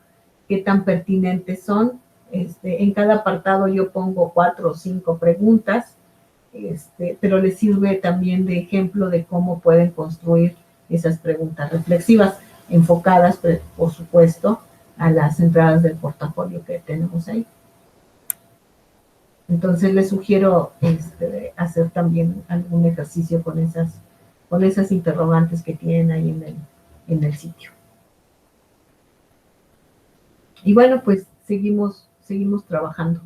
S1: qué tan pertinentes son. En cada apartado yo pongo 4 o 5 preguntas, pero les sirve también de ejemplo de cómo pueden construir esas preguntas reflexivas, enfocadas, por supuesto, a las entradas del portafolio que tenemos ahí. Entonces les sugiero hacer también algún ejercicio con esas interrogantes que tienen ahí en el sitio. Y bueno, pues seguimos trabajando.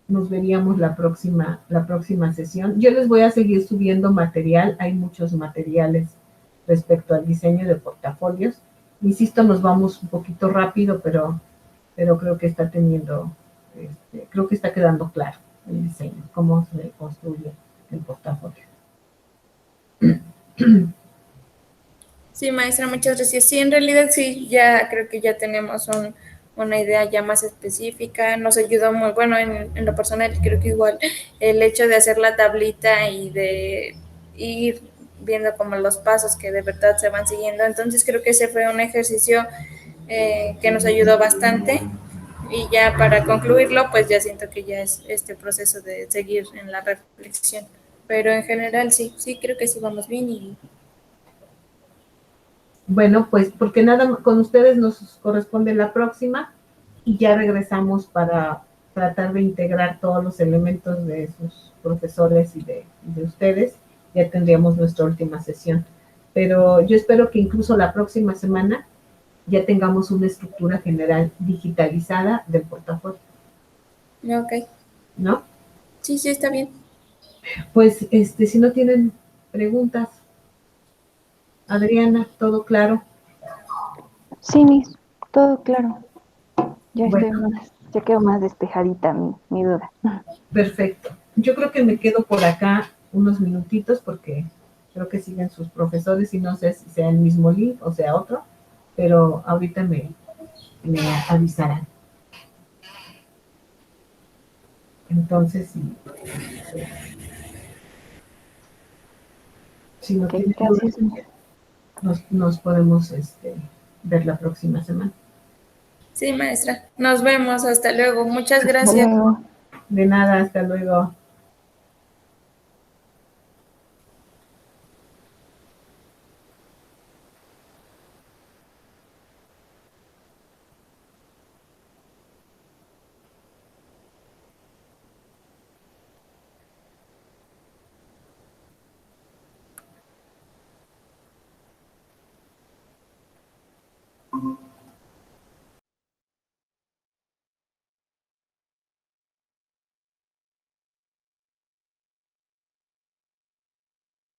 S1: Nos veríamos la próxima sesión. Yo les voy a seguir subiendo material. Hay muchos materiales respecto al diseño de portafolios. Insisto, nos vamos un poquito rápido, pero creo que está creo que está quedando claro el diseño, cómo se construye el portafolio.
S3: Sí, maestra, muchas gracias. Sí, en realidad sí, ya creo que ya tenemos una idea ya más específica. Nos ayudó muy, bueno, en lo personal creo que igual el hecho de hacer la tablita y de ir viendo como los pasos que de verdad se van siguiendo. Entonces creo que ese fue un ejercicio que nos ayudó bastante. Y ya para concluirlo, pues ya siento que ya es este proceso de seguir en la reflexión. Pero en general sí creo que sí vamos bien. Y
S1: bueno, pues porque nada con ustedes nos corresponde la próxima y ya regresamos para tratar de integrar todos los elementos de sus profesores y de ustedes. Ya tendríamos nuestra última sesión. Pero yo espero que incluso la próxima semana ya tengamos una estructura general digitalizada del portafolio.
S3: ok.
S1: ¿No?
S3: Sí, está bien.
S1: Pues si no tienen preguntas, Adriana, ¿todo claro?
S4: Sí, Miss, todo claro. Ya
S1: Bueno,
S4: ya quedó más despejadita mi duda.
S1: perfecto. Yo creo que me quedo por acá unos minutitos porque creo que siguen sus profesores y no sé si sea el mismo link o sea otro, pero ahorita me avisarán. Entonces, si no
S4: Ok,
S1: tienen
S4: gracias,
S1: dudas,
S4: Miss.
S1: nos podemos ver la próxima semana.
S3: Sí, maestra. Nos vemos. Hasta luego. Muchas
S4: Hasta
S3: gracias.
S4: luego.
S1: De nada, hasta luego.